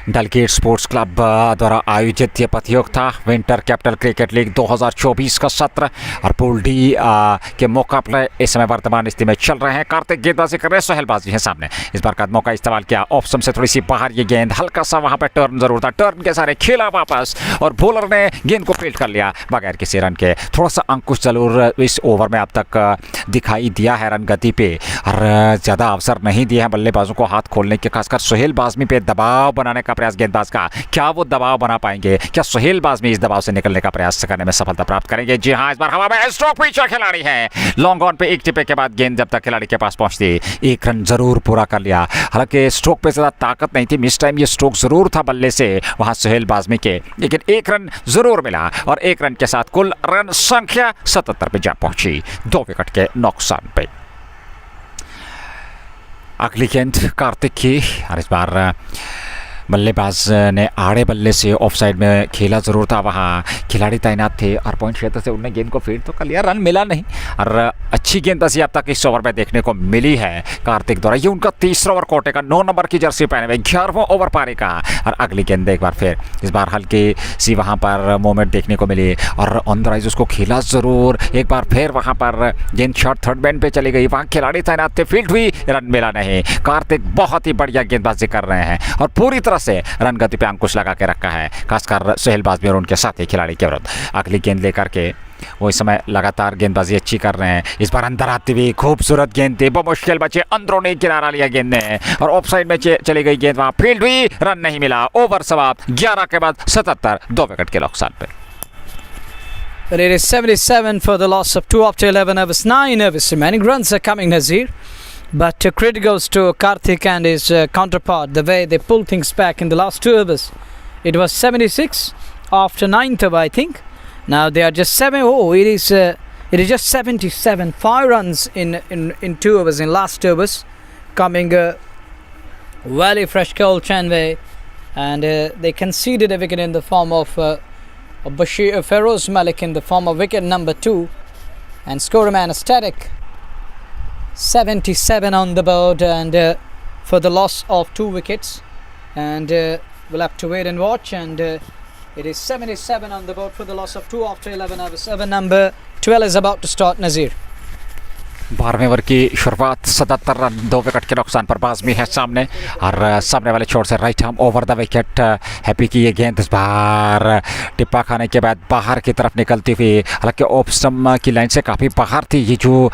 डेलगेट स्पोर्ट्स क्लब द्वारा आयोजित ये प्रतियोगिता विंटर कैपिटल क्रिकेट लीग 2024 का सत्र और पूल डी के मुकाबले इस समय वर्तमान स्थिति में चल रहे हैं। कार्तिक गेंदबाजी कर रहे हैं, सोहेल बाजी है सामने। इस बार कदमों का इस्तेमाल किया, ऑफ स्टंप से थोड़ी सी बाहर ये गेंद, हल्का सा वहां पे टर्न जरूर था, टर्न के सारे खेला वापस और बॉलर ने गेंद को फील्ड कर लिया बगैर किसी रन के। थोड़ा सा अंकुश जरूर इस ओवर में अब तक दिखाई दिया है रन गति पे, और ज़्यादा अवसर नहीं दिए हैं बल्लेबाजों को हाथ खोलने के, खासकर सोहेल बाज़मी पे दबाव बनाने का प्रयास गेंदबाज का। क्या वो दबाव बना पाएंगे? क्या सोहेल बाज़मी इस दबाव से निकलने का प्रयास करने में सफलता प्राप्त करेंगे? जी हाँ, इस बार हवा में स्ट्रोक पीछे खिलाड़ी है, लॉन्ग ऑन पे एक टिपे के बाद गेंद जब तक खिलाड़ी के पास पहुंचती, एक रन जरूर पूरा कर लिया। हालांकि स्ट्रोक पे ज़्यादा ताकत नहीं थी, मिस टाइम ये स्ट्रोक जरूर था बल्ले से वहां सोहेल बाज़मी के, लेकिन एक रन जरूर मिला और एक रन के साथ कुल रन संख्या 77 पे जा पहुंची, 2 विकेट के नुकसान पे। अगली गेंद कार्तिक की, और इस बार बल्लेबाज ने आड़े बल्ले से ऑफ साइड में खेला जरूर था, वहाँ खिलाड़ी तैनात थे और पॉइंट क्षेत्र से उन्होंने गेंद को फील्ड तो कर लिया, रन मिला नहीं। और अच्छी गेंदबाजी अब तक इस ओवर में देखने को मिली है कार्तिक द्वारा। ये उनका तीसरा ओवर कोटे का, 9 नंबर की जर्सी पहने हुए 11वां ओवर पारी का। और अगली गेंद एक बार फिर, इस बार हल्की सी वहाँ पर मूवमेंट देखने को मिली और ऑन द राइज उसको खेला जरूर, एक बार फिर वहाँ पर गेंद शॉट थर्ड बैंड पे चली गई, वहाँ खिलाड़ी तैनात थे, फील्ड हुई, रन मिला नहीं। कार्तिक बहुत ही बढ़िया गेंदबाजी कर रहे हैं और पूरी तरह से रन गति पे अंकुश लगा के रखा है, खासकर सोहेल बाज़मी और उनके साथी खिलाड़ी के विरुद्ध। अगली गेंद लेकर के वो इस समय लगातार गेंदबाजी अच्छी कर रहे हैं। इस बार अंदर आती हुई खूबसूरत गेंद थी, मुश्किल बचे, अंदरूनी किनारा लिया गेंद ने और ऑफ साइड में चली गई गेंद, वहां फील्ड हुई, रन नहीं मिला। ओवर समाप्त, 11 के बाद 77, 2 विकेट के नुकसान पे। But it is 77 for the loss of 2 after 11 overs, 9 overs remaining. Runs are coming, Nazir. But credit goes to Karthik and his counterpart, the way they pulled things back in the last 2 overs. It was 76 after 9th over, I think. Now they are just 7. Oh, it is just 77. 5 runs in 2 overs, in last 2 overs. Coming very fresh goal, Chanway. And they conceded a wicket in the form of Bashir Feroz Malik in the form of wicket number 2. And score remain static. 77 on the board, and for the loss of 2 wickets, and we'll have to wait and watch. And it is 77 on the board for the loss of 2 after 11 overs. Over number 12 is about to start, Nazir. 12वें over की शुरुआत, 77 run, 2 wicket के नुकसान पर बाज़मी है सामने, और सामने वाले छोर से right arm over the wicket happy की ये गेंद इस बार टिप्पा खाने के बाद बाहर की तरफ निकलती हुई, हालांकि ऑफ स्टंप की लाइन से काफ़ी बाहर थी, ये जो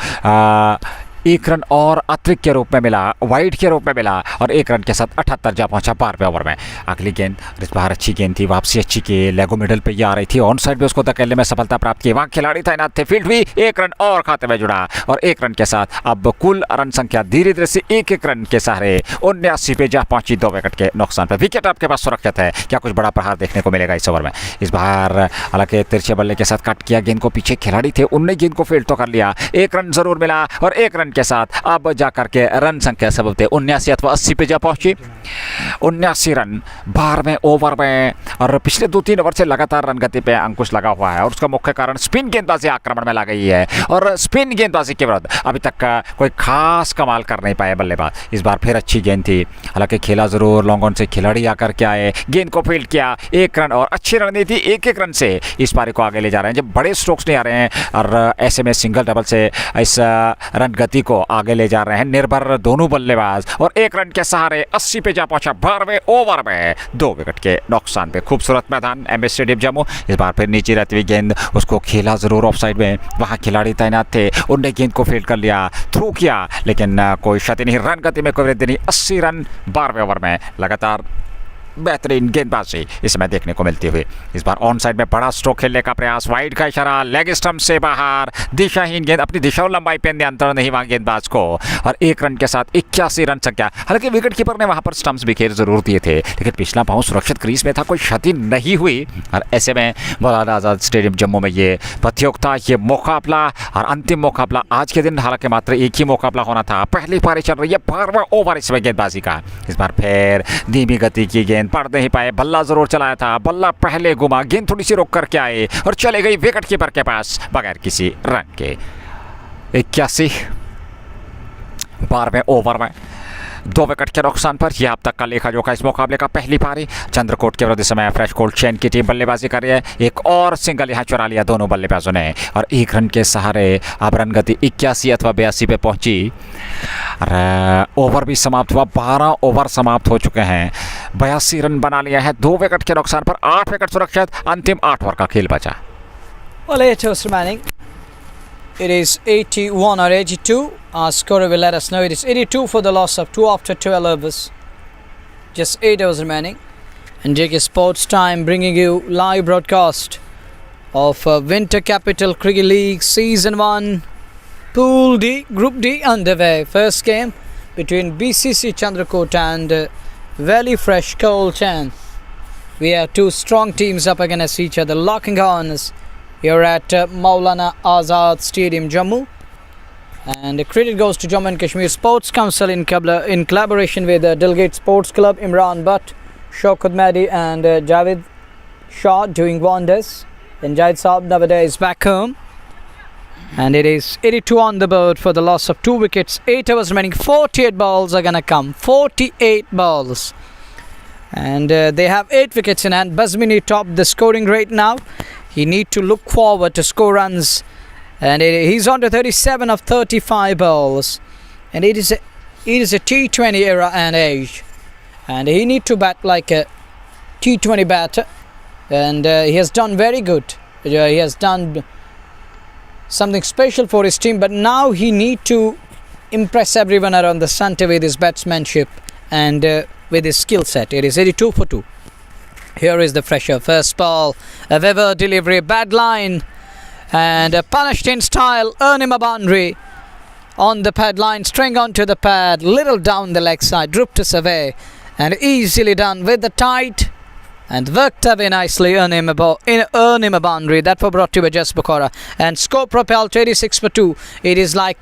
1 रन और अतिरिक्त के रूप में मिला, वाइड के रूप में मिला, और 1 रन के साथ 78 जा पहुंचा 12वें ओवर में। अगली गेंद इस बार अच्छी गेंद थी, वापसी अच्छी की, लेगो मिडल पे ये आ रही थी, ऑन साइड में उसको धकेलने में सफलता प्राप्त की, वहाँ खिलाड़ी तैनात थे, फील्ड हुई, 1 रन और खाते में जुड़ा, और 1 रन के साथ अब कुल रन संख्या धीरे धीरे से 1-1 रन के सहारे 79 पे जा पहुंची, 2 विकेट के नुकसान पर। विकेट आपके पास सुरक्षित है, क्या कुछ बड़ा प्रहार देखने को मिलेगा इस ओवर में? इस बार हालांकि तिरछे बल्ले के साथ कट किया, गेंद को पीछे खिलाड़ी थे, उनने गेंद को फील्ड तो कर लिया, 1 रन जरूर मिला, और 1 रन के साथ अब जाकर के रन संख्या सबब थे 79 अथवा 80 पे जा पहुंची। 79 रन 12वें ओवर में, और पिछले 2-3 ओवर से लगातार रन गति पे अंकुश लगा हुआ है, और उसका मुख्य कारण स्पिन गेंदबाजी आक्रमण में लग गई है, और स्पिन गेंदबाजी के विरुद्ध अभी तक कोई खास कमाल कर नहीं पाए बल्लेबाज। इस बार फिर अच्छी गेंद थी, हालांकि खेला जरूर, लॉन्ग ऑन से खिलाड़ी आकर के आए, गेंद को फील्ड किया, 1 रन और अच्छी रणनीति, 1-1 रन से इस पारी को आगे ले जा रहे हैं। जब बड़े स्ट्रोक्स नहीं आ रहे हैं और ऐसे में सिंगल डबल से इस रन गति को आगे ले जा रहे हैं निर्भर दोनों बल्लेबाज, और 1 रन के सहारे 80 पे जा पहुंचा 12वें ओवर में, 2 विकेट के नुकसान पे। खूबसूरत मैदान एम स्टेडियम जम्मू। इस बार फिर नीचे रहती हुई गेंद, उसको खेला जरूर ऑफ साइड में, वहां खिलाड़ी तैनात थे, उनने गेंद को फील्ड कर लिया, थ्रू किया, लेकिन कोई क्षति नहीं, रन गति में कोई वृद्धि नहीं। 80 रन 12वें ओवर में, लगातार बेहतरीन गेंदबाजी इस समय देखने को मिलती हुई। इस बार ऑन साइड में बड़ा स्ट्रोक खेलने का प्रयास, वाइड का इशारा, लेग स्टंप से बाहर, दिशाहीन गेंद, अपनी दिशा और लंबाई पे नियंत्रण नहीं वहां गेंदबाज को, और 1 रन के साथ 81 रन संख्या। हालांकि विकेट कीपर ने वहां पर स्टंप्स बिखेर जरूर दिए थे, लेकिन पिछला पांव सुरक्षित क्रीज में था, कोई क्षति नहीं हुई। और ऐसे में मौलाना आजाद स्टेडियम जम्मू में ये प्रतियोगिता, ये मुकाबला और अंतिम मुकाबला आज के दिन, हालांकि मात्र एक ही मुकाबला होना था, पहली पारी चल रही है, 12वां ओवर इसमें गेंदबाजी का। इस बार फिर धीमी गति की गेंद, पढ़ नहीं पाए, बल्ला जरूर चलाया था, बल्ला पहले घुमा, गेंद थोड़ी सी रोक करके आए और चले गई विकेट कीपर के पास बगैर किसी रन के। 81 12वें ओवर में 2 विकेट के नुकसान पर। यह अब तक का लेखा जोखा इस मुकाबले का पहली पारी। चंद्रकोट के विरुद्ध इस समय फ्रेश कोल्ड चैन की टीम बल्लेबाजी कर रही है। एक और सिंगल यहाँ चुरा लिया दोनों बल्लेबाजों ने और 1 रन के सहारे अब रन गति 81 अथवा 82 पे पहुंची। ओवर भी समाप्त हुआ, 12 ओवर समाप्त हो चुके हैं, 82 रन बना लिया है 2 विकेट के नुकसान पर। 8 विकेट सुरक्षित, अंतिम 8 ओवर का खेल बचा। Well, 8 overs remaining. It is 81 or 82. Our scorer will let us know. It is 82 for the loss of 2 after 12 overs. Just 8 overs remaining. And JK Sports Time bringing you live broadcast of Winter Capital Cricket League Season 1 Pool D, Group D underway. First game between BCC Chandrakot and Valley Fresh Coal Chan. We have two strong teams up against each other, locking horns here at Maulana Azad Stadium, Jammu. And the credit goes to Jammu and Kashmir Sports Council in collaboration with Delegate Sports Club, Imran Butt, Shaukat Mehdi and Javed Shah doing wonders. And Jahid Saab nowadays back home. And it is 82 on the board for the loss of 2 wickets. 8 overs remaining. 48 balls are going to come. 48 balls. And they have 8 wickets in hand. Bazmini topped the scoring rate now. He need to look forward to score runs. And he's on to 37 of 35 balls. And it is a T20 era and age. And he need to bat like a T20 batter. And he has done very good. He has done something special for his team, but now he need to impress everyone around the centre with his batsmanship and with his skill set. It is 82 for 2. Here is the fresher. First ball, a Weber delivery, bad line, and punished in style. Earn him a boundary on the pad line, string onto the pad, little down the leg side, drooped us away, and easily done with the tight. And worked away nicely, earn him a boundary. That was brought to you by Jas Bukhara. And score propelled to 86 for 2. It is like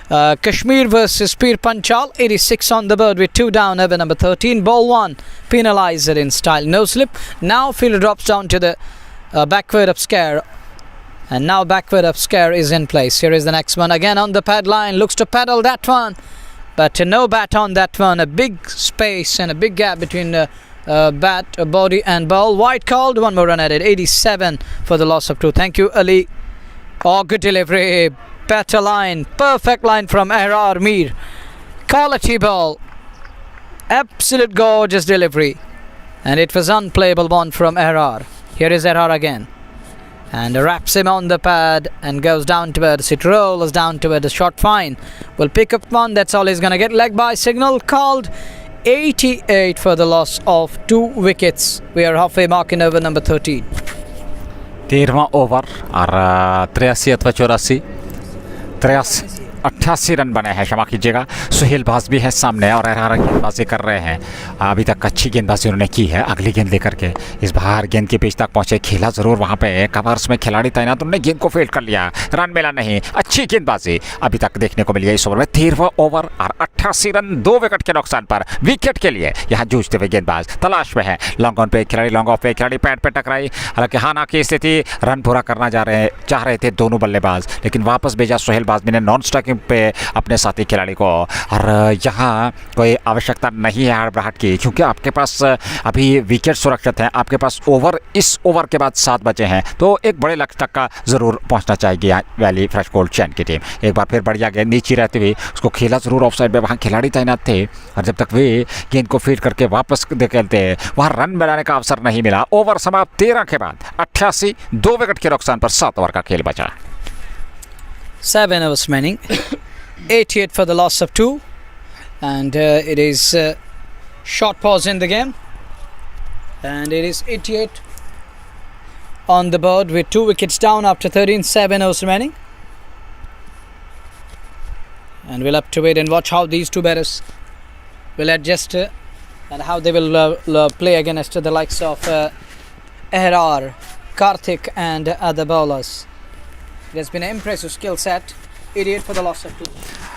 Kashmir versus Pir Panchal. 86 on the board with 2 down over number 13. Ball 1. Penalizer in style. No slip. Now fielder drops down to the backward up scare. And now backward up scare is in place. Here is the next one. Again on the pad line. Looks to paddle that one. But no bat on that one. A big space and a big gap between bat, body and ball. White called, 1 more run added. 87 for the loss of 2. Thank you, Ali. Oh, good delivery. Better line. Perfect line from Ehrar Mir. Quality ball. Absolute gorgeous delivery. And it was unplayable one from Ehrar. Here is Ehrar again. And wraps him on the pad and goes down towards it. Rolls down towards the shot. Fine. Will pick up one. That's all he's going to get. Leg by signal called. 88 for the loss of 2 wickets. We are halfway mark in over number 13. 13वां over और 83 अथवा 88 run बने हैं। क्षमा कीजिएगा। सुहेल बाज भी है सामने और एहरार गेंदबाजी कर रहे हैं। अभी तक अच्छी गेंदबाजी उन्होंने की है। अगली गेंद लेकर के इस बार गेंद के पिच तक पहुंचे, खेला जरूर वहां पे कवर्स में खिलाड़ी तैनात, उन्होंने गेंद को फील्ड कर लिया, रन मिला नहीं। अच्छी गेंदबाजी अभी तक देखने को मिली है इस ओवर में। 13वां ओवर और 88 रन 2 विकेट के नुकसान पर। विकेट के लिए यहाँ जूझते हुए गेंदबाज तलाश में है। लॉन्ग ऑन पे खिलाड़ी, लॉन्ग ऑफ पे खिलाड़ी, पैड पे टकराई। हालांकि हाना की स्थिति, रन पूरा करना चाह रहे थे दोनों बल्लेबाज, लेकिन वापस भेजा सुहेल बाज़मी ने नॉन स्ट्राइकिंग पे अपने साथी खिलाड़ी को। और यहाँ कोई आवश्यकता नहीं है हड़बड़ाहट की, क्योंकि आपके पास अभी विकेट सुरक्षित हैं। आपके पास इस ओवर के बाद 7 बचे हैं, तो एक बड़े लक्ष्य तक का ज़रूर पहुंचना चाहिए वैली फ्रेश कोल्ड चैन की टीम। एक बार फिर बढ़िया गेंद नीचे रहते हुए उसको खेला जरूर ऑफ साइड में, वहाँ खिलाड़ी तैनात थे और जब तक वे गेंद को फीड करके वापस खेलते वहाँ रन बनाने का अवसर नहीं मिला। ओवर समाप्त 13 के बाद 88, 2 विकेट के नुकसान पर 7 ओवर का खेल बचा। 7 overs remaining. 88 for the loss of 2. And it is short pause in the game. And it is 88 on the board with 2 wickets down after 13. 7 overs remaining. And we'll have to wait and watch how these two batters will adjust and how they will play against the likes of Ehrar, Karthik and other bowlers. It has been an impressive skill set. 88 for the loss of 2.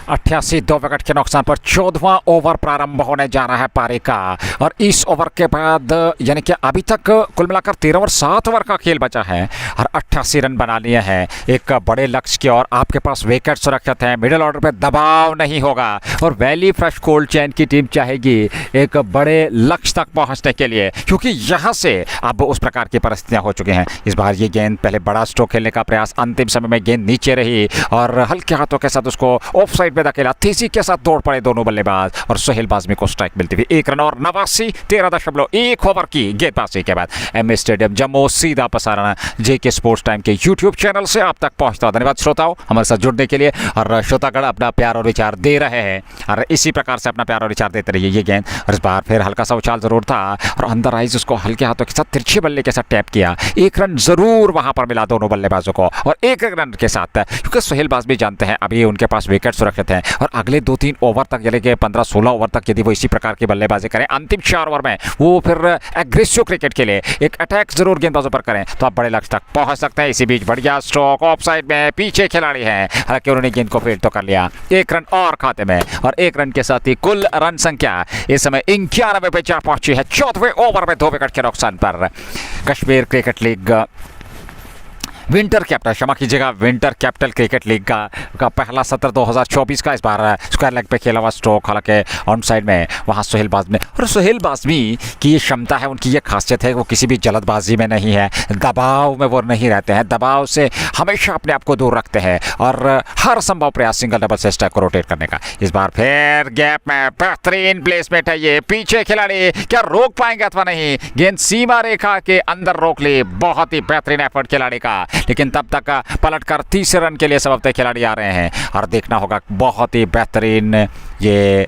88 2 wicket के नुकसान पर 14वां over प्रारंभ होने जा रहा है पारी का। और इस ओवर के बाद यानी कि अभी तक कुल मिलाकर 13 और 7 ओवर का खेल बचा है और 88 रन बना लिए हैं एक बड़े लक्ष्य की ओर। आपके पास विकेट सुरक्षित है, मिडिल ऑर्डर पे दबाव नहीं होगा और वैली फ्रेश कोल्ड चेन की टीम चाहेगी एक बड़े लक्ष्य तक पहुंचने के लिए, क्योंकि यहां से अब उस प्रकार की परिस्थितियां हो चुकी हैं। इस बार ये गेंद पहले बड़ा स्ट्रोक खेलने का प्रयास, अंतिम समय में गेंद नीचे रही और हल्के हाथों के साथ उसको ऑफ साइड में धकेला। तेजी के साथ दौड़ पड़े दोनों बल्लेबाज और सोहेल बाज़मी को स्ट्राइक मिलती हुई 1 रन और 89 13.1 ओवर की गेंदबाजी के बाद एमए स्टेडियम जम्मू सीधा प्रसारण जेके स्पोर्ट्स टाइम के यूट्यूब चैनल से आप तक पहुंचता। धन्यवाद श्रोताओं हमारे साथ जुड़ने के लिए। और श्रोतागण अपना प्यार और विचार दे रहे हैं और इसी प्रकार से अपना प्यार और विचार देते रहिए। ये गेंद और इस बार फिर हल्का सा उछाल जरूर था और अंदर आइज उसको हल्के हाथों के साथ तिरछे बल्ले के साथ टैप किया। 1 रन जरूर वहां पर मिला दोनों बल्लेबाजों को और 1 रन के साथ, क्योंकि सोहेल बाज़मी जानते हैं अभी उनके पास विकेट सुरक्षित हैं और अगले 2-3 ओवर तक यानी कि 15-16 ओवर तक यदि वो इसी प्रकार की बल्लेबाजी करें, अंतिम 4 ओवर में वो फिर एग्रेसिव क्रिकेट के लिए एक अटैक जरूर गेंदबाजों पर करें तो आप बड़े लक्ष्य तक पहुंच सकते हैं। इसी बीच बढ़िया स्ट्रोक ऑफ साइड में पीछे खिलाड़ी हैं, हालांकि उन्होंने गेंद को फील्ड तो कर लिया। 1 रन और खाते में और 1 रन के साथ ही कुल रन संख्या इस समय 91 पे जा पहुंची है 14वें ओवर में 2 विकेट के नुकसान पर। Kashmir cricket league winter capital, क्षमा कीजिएगा, विंटर कैपिटल क्रिकेट लीग का पहला सत्र 2024 का इस बार स्क्वायर लेग पे खेला हुआ स्ट्रोक, हालांकि ऑन साइड में वहाँ सोहेल बाज़मी। और सोहेल बाज़मी की ये क्षमता है, उनकी ये खासियत है, वो किसी भी जल्दबाजी में नहीं है, दबाव में वो नहीं रहते हैं, दबाव से हमेशा अपने आप को दूर रखते हैं और हर संभव प्रयास सिंगल डबल से स्ट्राइक को रोटेट करने का। इस बार फिर गैप में बेहतरीन प्लेसमेंट है, ये पीछे खिलाड़ी क्या रोक पाएंगे अथवा नहीं, गेंद सीमा रेखा के अंदर रोक ली, बहुत ही बेहतरीन एफर्ट खिलाड़ी का, लेकिन तब तक पलटकर 30 रन के लिए सबसे खिलाड़ी आ रहे हैं। और देखना होगा बहुत ही बेहतरीन ये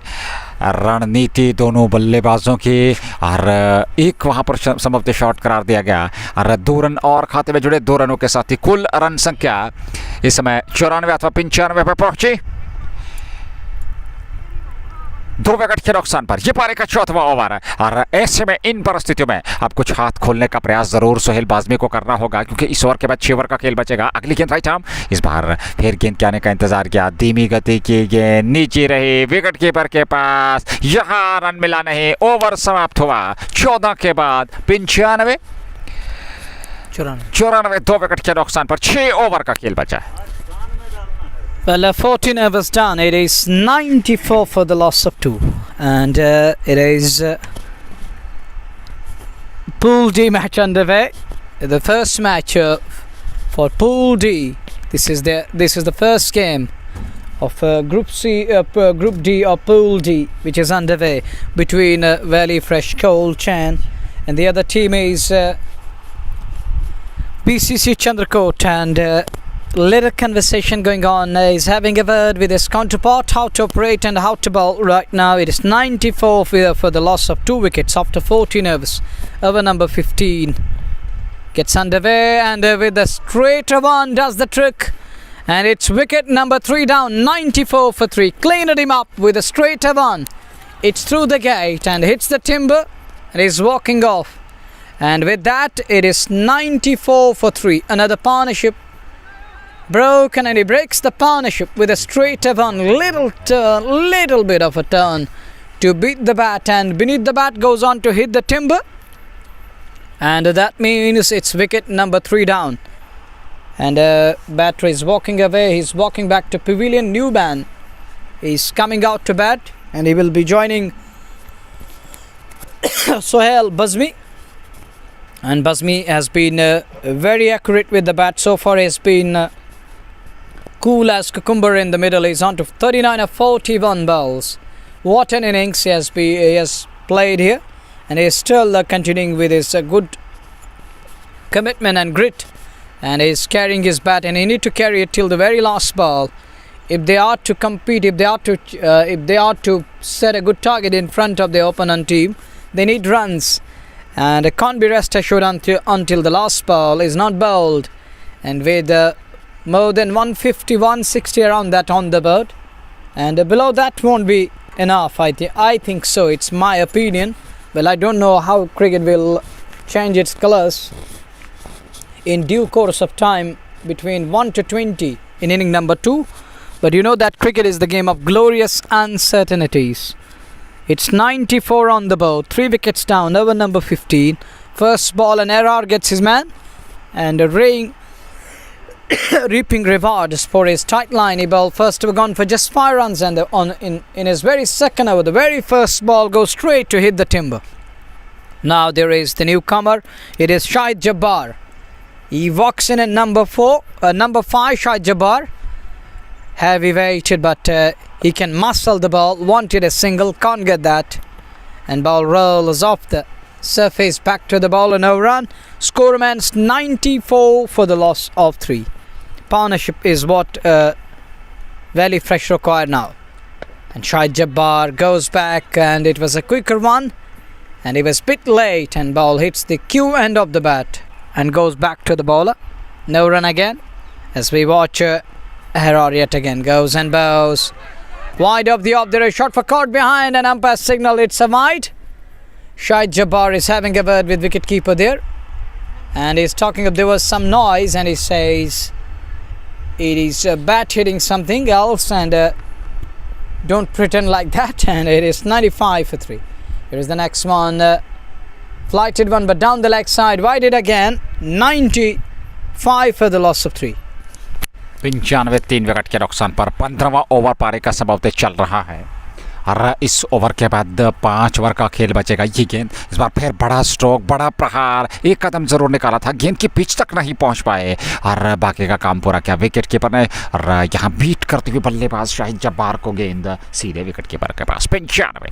रणनीति दोनों बल्लेबाजों की और एक वहां पर संभवतः शॉट करार दिया गया और 2 रन और खाते में जुड़े। 2 रनों के साथ ही कुल रन संख्या इस समय 94 अथवा 95 पे पहुंची 2 विकेट के नुकसान पर। यह पारी का 4वां ओवर है और ऐसे में इन परिस्थितियों में अब कुछ हाथ खोलने का प्रयास जरूर सोहेल बाज़मी को करना होगा, क्योंकि इस ओवर के बाद 6 ओवर का खेल बचेगा। अगली गेंद राइट आर्म, इस बार फिर गेंद के आने का इंतजार किया, धीमी गति की गेंद नीचे रही, विकेट कीपर के पास, यहां रन मिला नहीं, ओवर समाप्त हुआ 14 के बाद 95 94 2 विकेट के नुकसान पर 6 ओवर का खेल बचा है। Well, 14 overs done. It is 94 for the loss of 2, and it is Pool D match underway. The first match for Pool D. This is the first game of Group C, Group D of Pool D, which is underway between Valley Fresh Cold Chan, and the other team is BCC Chandrakot, and little conversation going on. He's having a word with his counterpart how to operate and how to bowl. Right now it is 94 for the loss of 2 wickets after 14 overs. Over number 15 gets underway, and with the straighter one does the trick, and it's wicket number 3 down. 94 for 3, cleaned him up with a straighter one. It's through the gate and hits the timber and is walking off, and with that it is 94 for 3. Another partnership broken, and he breaks the partnership with a straighter one, little bit of a turn to beat the bat, and beneath the bat goes on to hit the timber, and that means it's wicket number 3 down. And batter is walking away, he's walking back to pavilion. Newman is coming out to bat, and he will be joining Sohail Baज़mi. And Baज़mi has been very accurate with the bat so far. He has been cool as cucumber in the middle. He's on to 39 of 41 balls. What an innings he has played here, and he is still continuing with his good commitment and grit, and he is carrying his bat, and he need to carry it till the very last ball if they are to compete, if they are to set a good target in front of the opponent team. They need runs, and it can't be rest assured until the last ball is not bowled, and with more than 150, 160 around that on the board, and below that won't be enough. I think so. It's my opinion. Well, I don't know how cricket will change its colours in due course of time between 1 to 20 in inning number 2. But you know that cricket is the game of glorious uncertainties. It's 94 on the board, 3 wickets down, over number 15. First ball, an error gets his man, and reaping rewards for his tight line. He bowled first over, gone for just 5 runs, and in his very second over, the very first ball goes straight to hit the timber. Now there is the newcomer. It is Shahid Jabbar. He walks in at number 5, Shahid Jabbar. Heavy weighted, but he can muscle the ball. Wanted a single, can't get that. And ball rolls off the surface back to the ball, and no run. Score remains 94 for the loss of 3. Partnership is what Valley Fresh require now. And Shahid Jabbar goes back, and it was a quicker one. And he was a bit late, and ball hits the Q end of the bat and goes back to the bowler. No run again. As we watch Herrera yet again goes and bows. Wide of the off, there is shot for caught behind, and umpire signal it's a wide. Shahid Jabbar is having a word with wicketkeeper there, and he's talking there was some noise, and he says it is a bat hitting something else, and don't pretend like that. And it is 95 for 3. Here is the next one, flighted one, but down the leg side, wide it again. 95 for the loss of 3. 95 3 wicket के नुकसान पर 15वां over पारी का समाप्ति चल रहा है, और इस ओवर के बाद 5 ओवर का खेल बचेगा। ये गेंद इस बार फिर बड़ा स्ट्रोक, बड़ा प्रहार, एक कदम जरूर निकाला था, गेंद की पिच तक नहीं पहुंच पाए, और बाकी का काम पूरा किया विकेट कीपर ने। और यहाँ बीट करते हुए बल्लेबाज शाहिद जब्बार को गेंद सीधे विकेट कीपर के पास। 95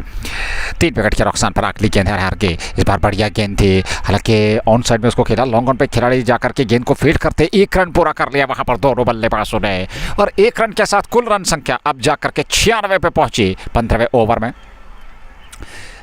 3 विकेट के नुकसान पर अगली गेंद हार के इस बार बढ़िया गेंद थी, हालांकि ऑन साइड में उसको खेला, लॉन्ग ऑन पे खिलाड़ी जाकर के गेंद को फील्ड करते 1 रन पूरा कर लिया वहां पर दोनों बल्लेबाजों ने, और 1 रन के साथ कुल रन संख्या अब जाकर के 96 पे पहुंची 15वें ओवर में।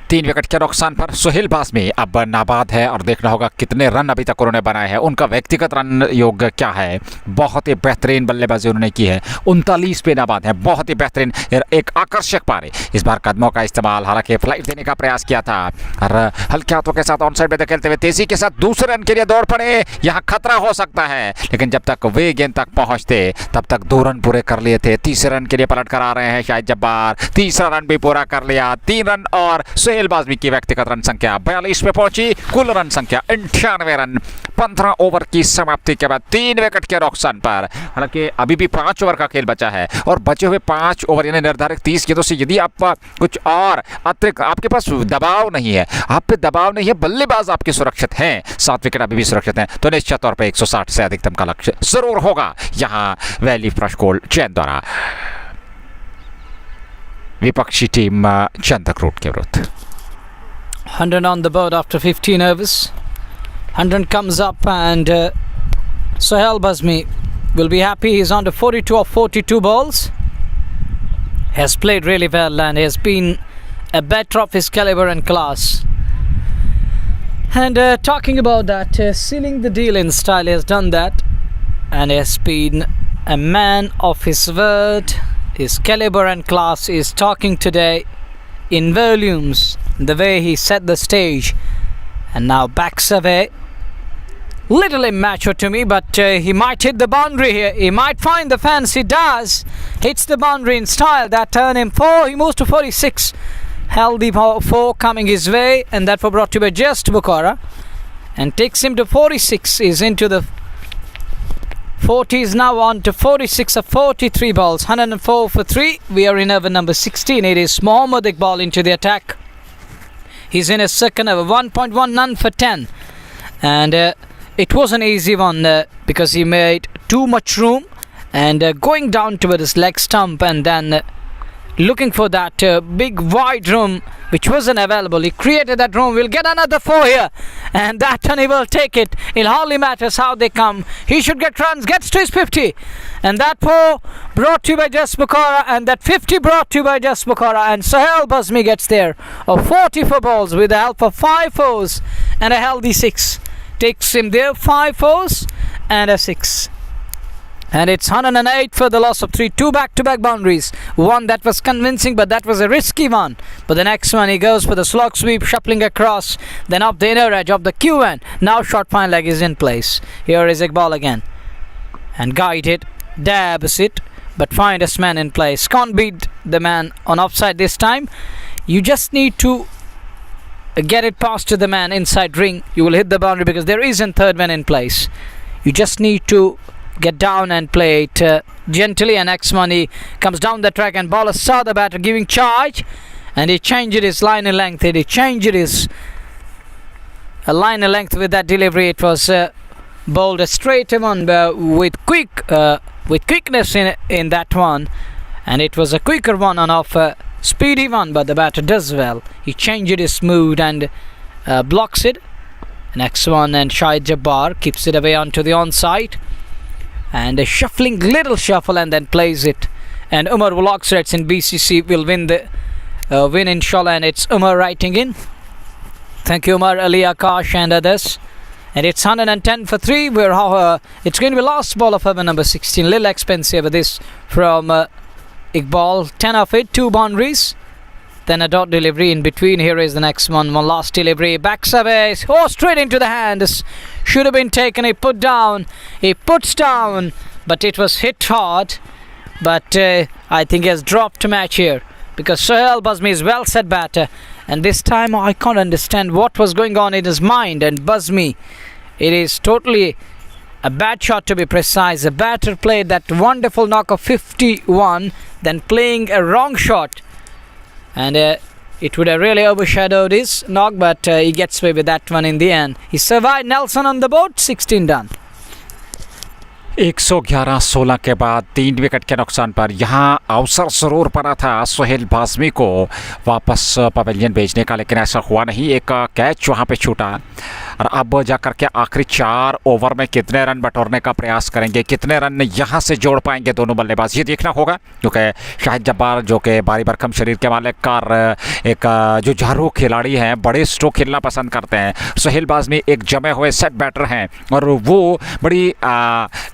3 विकेट के नुकसान पर सुहेल बाज़मी अब नाबाद है, और देखना होगा कितने रन अभी तक उन्होंने बनाए हैं, उनका व्यक्तिगत रन योग क्या है। बहुत ही बेहतरीन बल्लेबाजी उन्होंने की है, 39 पे नाबाद है, बहुत ही बेहतरीन, एक आकर्षक पारी। इस बार कदमों का इस्तेमाल, हालांकि फ्लाइट देने का प्रयास किया था, और हल्के हाथों के साथ ऑन साइड में धकेलते हुए तेजी के साथ दूसरे रन के लिए दौड़ पड़े। यहाँ खतरा हो सकता है, लेकिन जब तक वे गेंद तक पहुंचते तब तक 2 रन पूरे कर लिए थे। तीसरे रन के लिए पलट कर आ रहे हैं शाहिद जब्बार, तीसरा रन भी पूरा कर लिया, 3 रन, और सुहेल बाज़मी की व्यक्तिगत रन संख्या 42 पे पहुंची, कुल रन संख्या 98 रन 15 ओवर की समाप्ति के बाद 3 विकेट के नुकसान पर। हालांकि अभी भी 5 ओवर का खेल बचा है, और बचे हुए 5 ओवर यानी निर्धारित 30 गेंदों से यदि आप कुछ और अतिरिक्त, आपके पास दबाव नहीं है, आप पे दबाव नहीं है, बल्लेबाज आपके सुरक्षित हैं, 7 विकेट अभी भी सुरक्षित हैं, तो निश्चित तौर पर 160 से अधिकतम का लक्ष्य जरूर होगा यहाँ वैली फ्रेश कोल्ड चैन द्वारा विपक्षी टीम चंद्रकोट के विरुद्ध। 100 on the board after 15 overs. 100 comes up, and Sohail Bazmi will be happy. He's on to 42 of 42 balls. Has played really well and has been a batter of his caliber and class. And talking about that, sealing the deal in style, he has done that, and has been a man of his word. His caliber and class is talking today in volumes, the way he set the stage, and now backs away. Little immature to me, but he might hit the boundary here. He might find the fence. He does. Hits the boundary in style. That turned him 4. He moves to 46. Healthy 4 coming his way, and that for brought to by just Bukhara, and takes him to 46. He's into the 40s now, on to 46 of 43 balls. 104 for 3. We are in over number 16. It is Mohammad Iqbal into the attack. He's in his second over, 1.1 none for 10, and it was an easy one because he made too much room, and going down toward his leg stump, and then looking for that big wide room which wasn't available. He created that room. We'll get another 4 here, and that one he will take it. It hardly matters how they come. He should get runs, gets to his 50, and that 4 brought to you by Just Bukhara, and that 50 brought to you by Just Bukhara, and Sohail Bazmi gets there of 44 balls with the help of 5 fours and a healthy 6. Takes him there, 5 fours and a 6. And it's 108 for the loss of 3. 2 back-to-back boundaries. One that was convincing, but that was a risky one. But the next one, he goes for the slog sweep, shuffling across, then up the inner edge of the QN. Now short fine leg is in place. Here is Iqbal again, and guided, dabs it, but finest man in place. Can't beat the man on offside this time. You just need to get it past to the man inside ring. You will hit the boundary because there isn't third man in place. You just need to get down and play it gently, and next one he comes down the track and bowler saw the batter giving charge, and he changed his line and length. He changed his line and length with that delivery. It was bowled straight on with quickness in that one, and it was a quicker one on off speedy one, but the batter does well. He changed his mood and blocks it. Next one, and Shahid Jabbar keeps it away onto the onside, and a shuffling little shuffle and then plays it, and Umar blocks it. In BCC will win the win inshallah, and it's Umar writing in. Thank you Umar, Ali Akash and others. And it's 110 for 3. It's going to be last ball of over number 16. Little expensive this from Iqbal. 10 of it, 2 boundaries. Then a dot delivery in between. Here is the next one. One last delivery. Backs away. Oh, straight into the hands. Should have been taken. He put down. He puts down. But it was hit hard. But I think he has dropped match here, because Sohail Bazmi is well set batter. And this time I can't understand what was going on in his mind. And Bazmi, it is totally a bad shot to be precise. The batter played that wonderful knock of 51, then playing a wrong shot. And it would have really overshadowed his knock, but he gets away with that one in the end. He survived Nelson on the board. 16 done. 111-16 के बाद 3 wicket के नुकसान पर यहाँ अवसर जरूर पड़ा था सोहेल बाज़मी को वापस पवेलियन भेजने का, लेकिन ऐसा हुआ नहीं। एक कैच वहाँ पे छूटा, और अब जाकर के आखिरी 4 ओवर में कितने रन बटोरने का प्रयास करेंगे, कितने रन यहाँ से जोड़ पाएंगे दोनों बल्लेबाज, ये देखना होगा। क्योंकि शाहिद जब्बार जो कि भारी भरकम शरीर के मालिक और एक जुझारू खिलाड़ी हैं, बड़े स्ट्रोक खेलना पसंद करते हैं। सोहेल बाज़मी एक जमे हुए सेट बैटर हैं, और वो बड़ी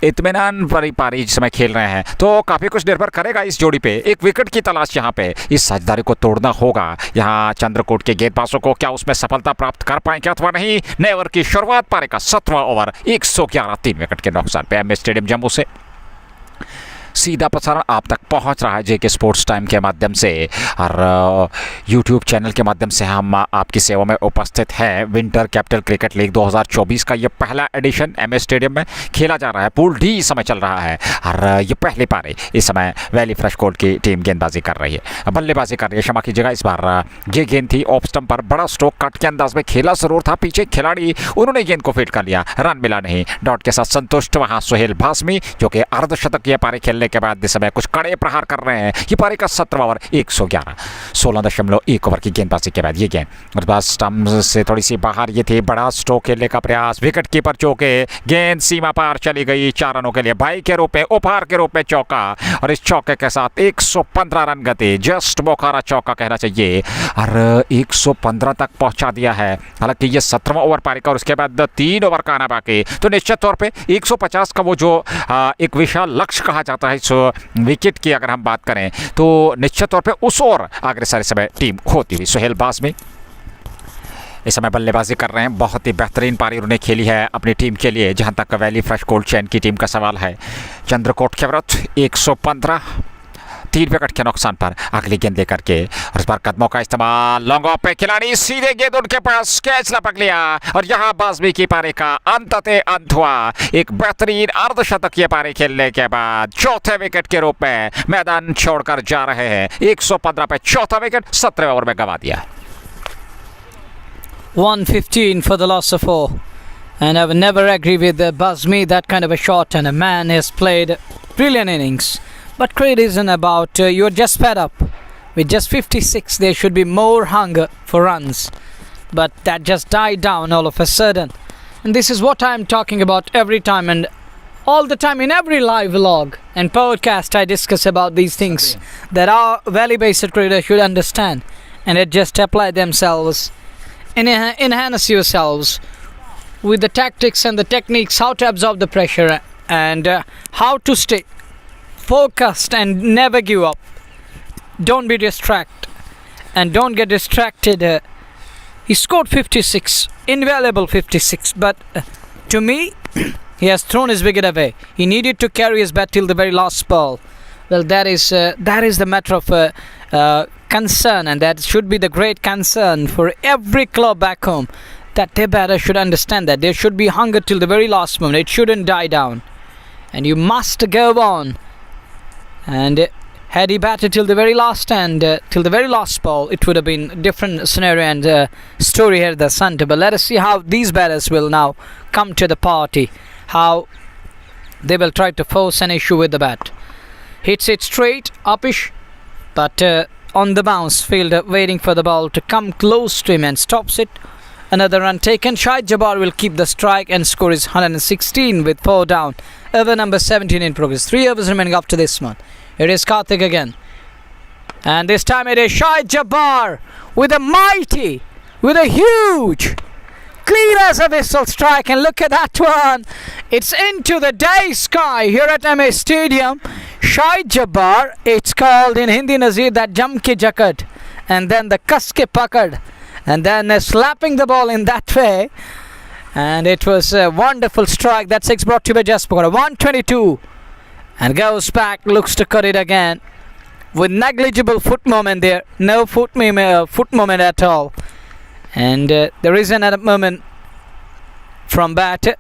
इत्मीनान भरी पारी जिस समय खेल रहे हैं, तो काफ़ी कुछ निर्भर करेगा इस जोड़ी पे। एक विकेट की तलाश यहाँ पे, इस साझेदारी को तोड़ना होगा यहाँ चंद्रकोट के गेंदबाजों को। क्या उसमें सफलता प्राप्त कर पाएंगे अथवा नहीं। नए ओवर की शुरुआत, पारी का 7वां ओवर, 111 3 विकेट के नुकसान पे। एमए स्टेडियम जम्मू से सीधा प्रसारण आप तक पहुंच रहा है जेके स्पोर्ट्स टाइम के माध्यम से, और यूट्यूब चैनल के माध्यम से हम आपकी सेवा में उपस्थित हैं। विंटर कैपिटल क्रिकेट लीग 2024 का ये पहला एडिशन एमए स्टेडियम में खेला जा रहा है। पूल डी इस समय चल रहा है, और ये पहली पारी इस समय वैली फ्रेश कोर्ट की टीम गेंदबाजी कर रही है, बल्लेबाजी कर रही है। क्षमा कीजिएगा, इस बार ये गेंद थी ऑफ स्टंप पर, बड़ा स्ट्रोक कट के अंदाज में खेला जरूर था, पीछे खिलाड़ी उन्होंने गेंद को फील्ड कर लिया, रन मिला नहीं। डॉट के साथ संतुष्ट वहाँ सोहेल बाज़मी, जो कि अर्धशतकीय पारी खेलने के बाद इस समय कुछ कड़े प्रहार कर रहे हैं। ये पारी का 17वां ओवर, 111 16.1 ओवर की गेंदबाजी के बाद ये गेंद बस स्टंप से थोड़ी सी बाहर, ये थी बड़ा स्ट्रोक खेलने का प्रयास। विकेट कीपर चौके, गेंद सीमा पार चली गई 4 रनों के लिए, भाई के रूप में, उपहार के रूप में चौका, और इस चौके के साथ 115 रन गति, जस्ट बोखारा चौका कहना चाहिए, और 115 तक पहुंचा दिया है। हालांकि ये 17वां ओवर पारी का, और उसके बाद 3 ओवर का आना बाकी, तो निश्चित तौर पे 150 का वो जो एक विशाल लक्ष्य कहा जाता है इस विकेट की अगर हम बात करें, तो निश्चित तौर पे उस ओर अग्रसर इस समय टीम होती हुई। सोहेल बाज़मी इस समय बल्लेबाजी कर रहे हैं, बहुत ही बेहतरीन पारी उन्होंने खेली है अपनी टीम के लिए। जहां तक वैली फ्रेश कोल्ड चैन की टीम का सवाल है, चंद्रकोट के विरुद्ध 115 3 विकेट के नुकसान पर अगली गेंद लेकर के, और इस बार कदमों का इस्तेमाल, लॉन्ग ऑफ पे खिलाड़ी, सीधे गेंद उनके पास, कैच लपक लिया, और यहाँ बाज़मी की पारी का अंततः अंत हुआ। एक बेहतरीन अर्धशतकीय पारी खेलने के बाद चौथे विकेट के रूप में मैदान छोड़कर जा रहे हैं। 115 पे चौथा विकेट 17वें ओवर में गंवा दिया। 115 for the loss of 4, and I would never agree with Bazmi, that kind of a shot, and a man has played brilliant innings. But credit isn't about you're just fed up with just 56. There should be more hunger for runs, but that just died down all of a sudden. And this is what I'm talking about every time, and all the time in every live vlog and podcast I discuss about these things that our valley-based cricketers should understand, and it just apply themselves and enhance yourselves with the tactics and the techniques, how to absorb the pressure, and how to stay focused and never give up. Don't be distracted, and don't get distracted. He scored 56, invaluable 56, but to me he has thrown his wicket away. He needed to carry his bat till the very last ball, Well, that is the matter of concern, and that should be the great concern for every club back home, that their batters should understand that there should be hunger till the very last moment. It shouldn't die down, and you must go on. And had he batted till the very last till the very last ball, it would have been a different scenario and story here at the centre. But let us see how these batters will now come to the party, how they will try to force an issue with the bat. Hits it straight, uppish, but on the bounce, fielder waiting for the ball to come close to him and stops it. Another run taken. Shahid Jabbar will keep the strike and score is 116 with 4 down. Over number 17 in progress. 3 overs remaining up to this one. It is Karthik again. And this time it is Shahid Jabbar with a huge, clean as a whistle strike. And look at that one. It's into the day sky here at MA Stadium. Shahid Jabbar, it's called in Hindi Nazir that jam ke jakad, and then the kas ke pakad, and then slapping the ball in that way. And it was a wonderful strike. That 6 brought to you by Jasper. 122. And goes back, looks to cut it again. With negligible foot movement there. No foot movement at all. And there is another moment from bat.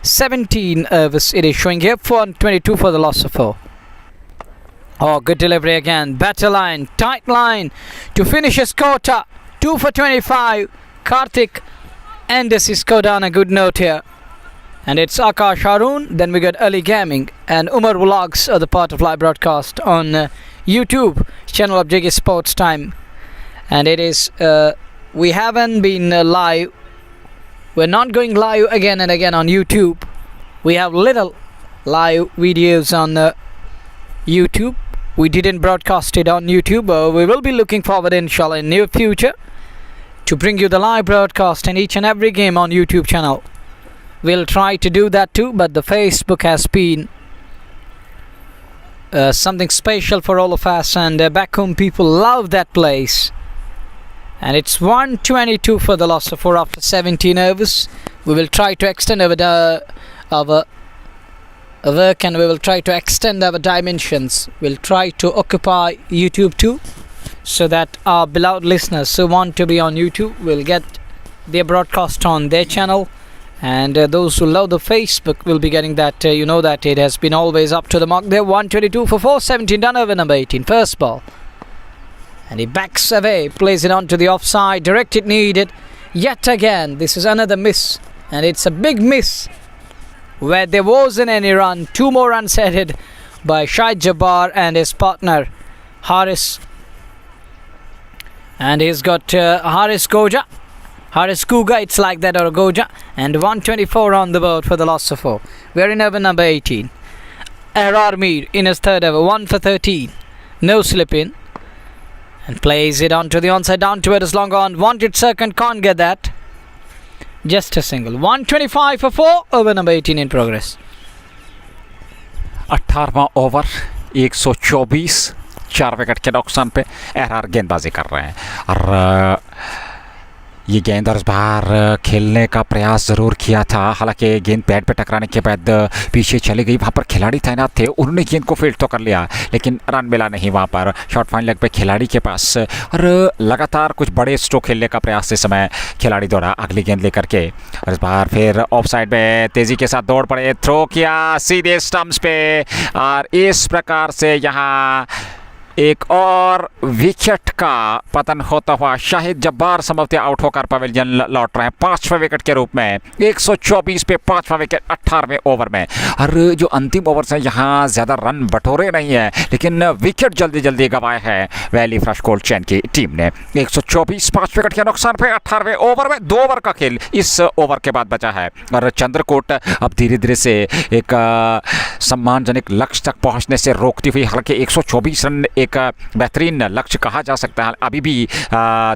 17 overs it is showing here. 422 for the loss of 4. Oh, good delivery again. Batter line, tight line to finish his quota. 2 for 25. Karthik ends his quota on a good note here. And it's Akash Harun. Then we got Ali Gaming and Umar Vlogs are the part of live broadcast on YouTube channel of JK Sports Time. And it is we haven't been live. We're not going live again and again on YouTube. We have little live videos on YouTube. We didn't broadcast it on YouTube. We will be looking forward, inshallah, in near future to bring you the live broadcast in each and every game on YouTube channel. We'll try to do that too, but the Facebook has been something special for all of us, and back home people love that place. And it's 122 for the loss of 4 after 17 overs. We will try to extend our work, and we will try to extend our dimensions. We'll try to occupy YouTube too, so that our beloved listeners who want to be on YouTube will get their broadcast on their channel, and those who love the Facebook will be getting that. You know that it has been always up to the mark there. 122 for 4, 17 done over number 18. First ball, and he backs away, plays it on to the offside. Directed needed yet again. This is another miss, and it's a big miss where there wasn't any run. 2 more runs headed by Shahid Jabbar and his partner Haris. And he's got Haris Guga, it's like that, or Goja. And 124 on the board for the loss of 4. We're in over number 18. Erar Mir in his third over, 1 for 13. No slip in. And plays it onto the onside, down to it is long on. Wanted second, can't get that. Just a single. 125 for 4 over number 18 in progress. 18वां over 124 4 wicket के नुकसान पे एरआर गेंदबाजी कर रहे हैं और ये गेंद और इस बार खेलने का प्रयास ज़रूर किया था, हालांकि गेंद पैड पे टकराने के बाद पीछे चली गई। वहाँ पर खिलाड़ी तैनात थे, उन्होंने गेंद को फील्ड तो कर लिया, लेकिन रन मिला नहीं वहाँ पर शॉर्ट फाइन लेग पे खिलाड़ी के पास। और लगातार कुछ बड़े स्ट्रोक खेलने का प्रयास इस समय खिलाड़ी द्वारा अगली गेंद लेकर के, और इस बार फिर ऑफ साइड में तेज़ी के साथ दौड़ पड़े, थ्रो किया सीधे स्टम्प्स पे, और इस प्रकार से यहाँ एक और विकेट का पतन होता हुआ शाहिद जब्बार संभवतः आउट होकर पवेलियन लौट रहे हैं 5वें विकेट के रूप में। 124 पे 5वां विकेट 18वें ओवर में। और जो अंतिम ओवर है यहाँ ज़्यादा रन बटोरे नहीं है, लेकिन विकेट जल्दी जल्दी गंवाए हैं वैली फ्रेश कोल्ड चैन की टीम ने। 124 5 विकेट के नुकसान पे 18वें ओवर में 2 ओवर का खेल इस ओवर के बाद बचा है, और चंद्रकोट अब धीरे धीरे से एक सम्मानजनक लक्ष्य तक पहुँचने से रोकती हुई, हालांकि 124 रन एक बेहतरीन लक्ष्य कहा जा सकता है। अभी भी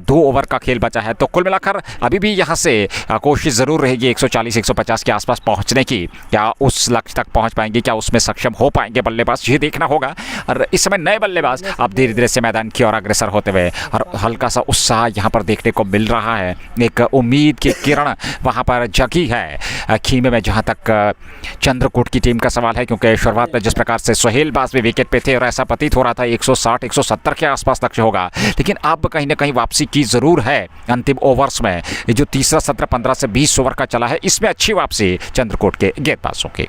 2 ओवर का खेल बचा है, तो कुल मिलाकर अभी भी यहाँ से कोशिश ज़रूर रहेगी 140-150 के आसपास पहुँचने की। क्या उस लक्ष्य तक पहुँच पाएंगे, क्या उसमें सक्षम हो पाएंगे बल्लेबाज, ये देखना होगा। और इस समय नए बल्लेबाज अब धीरे धीरे से मैदान की ओर अग्रसर होते हुए और हल्का सा उत्साह यहाँ पर देखने को मिल रहा है। एक उम्मीद की किरण वहाँ पर जगी है खीमे में, जहाँ तक चंद्रकोट की टीम का सवाल है, क्योंकि शुरुआत में जिस प्रकार से सोहेल बाज भी विकेट पे थे और ऐसा प्रतीत हो रहा था 160-170 के आसपास लक्ष्य होगा, लेकिन अब कहीं ना कहीं वापसी की ज़रूर है अंतिम ओवर्स में। ये जो तीसरा सत्र 15 से 20 ओवर का चला है, इसमें अच्छी वापसी चंद्रकोट के गेंदबाजों की।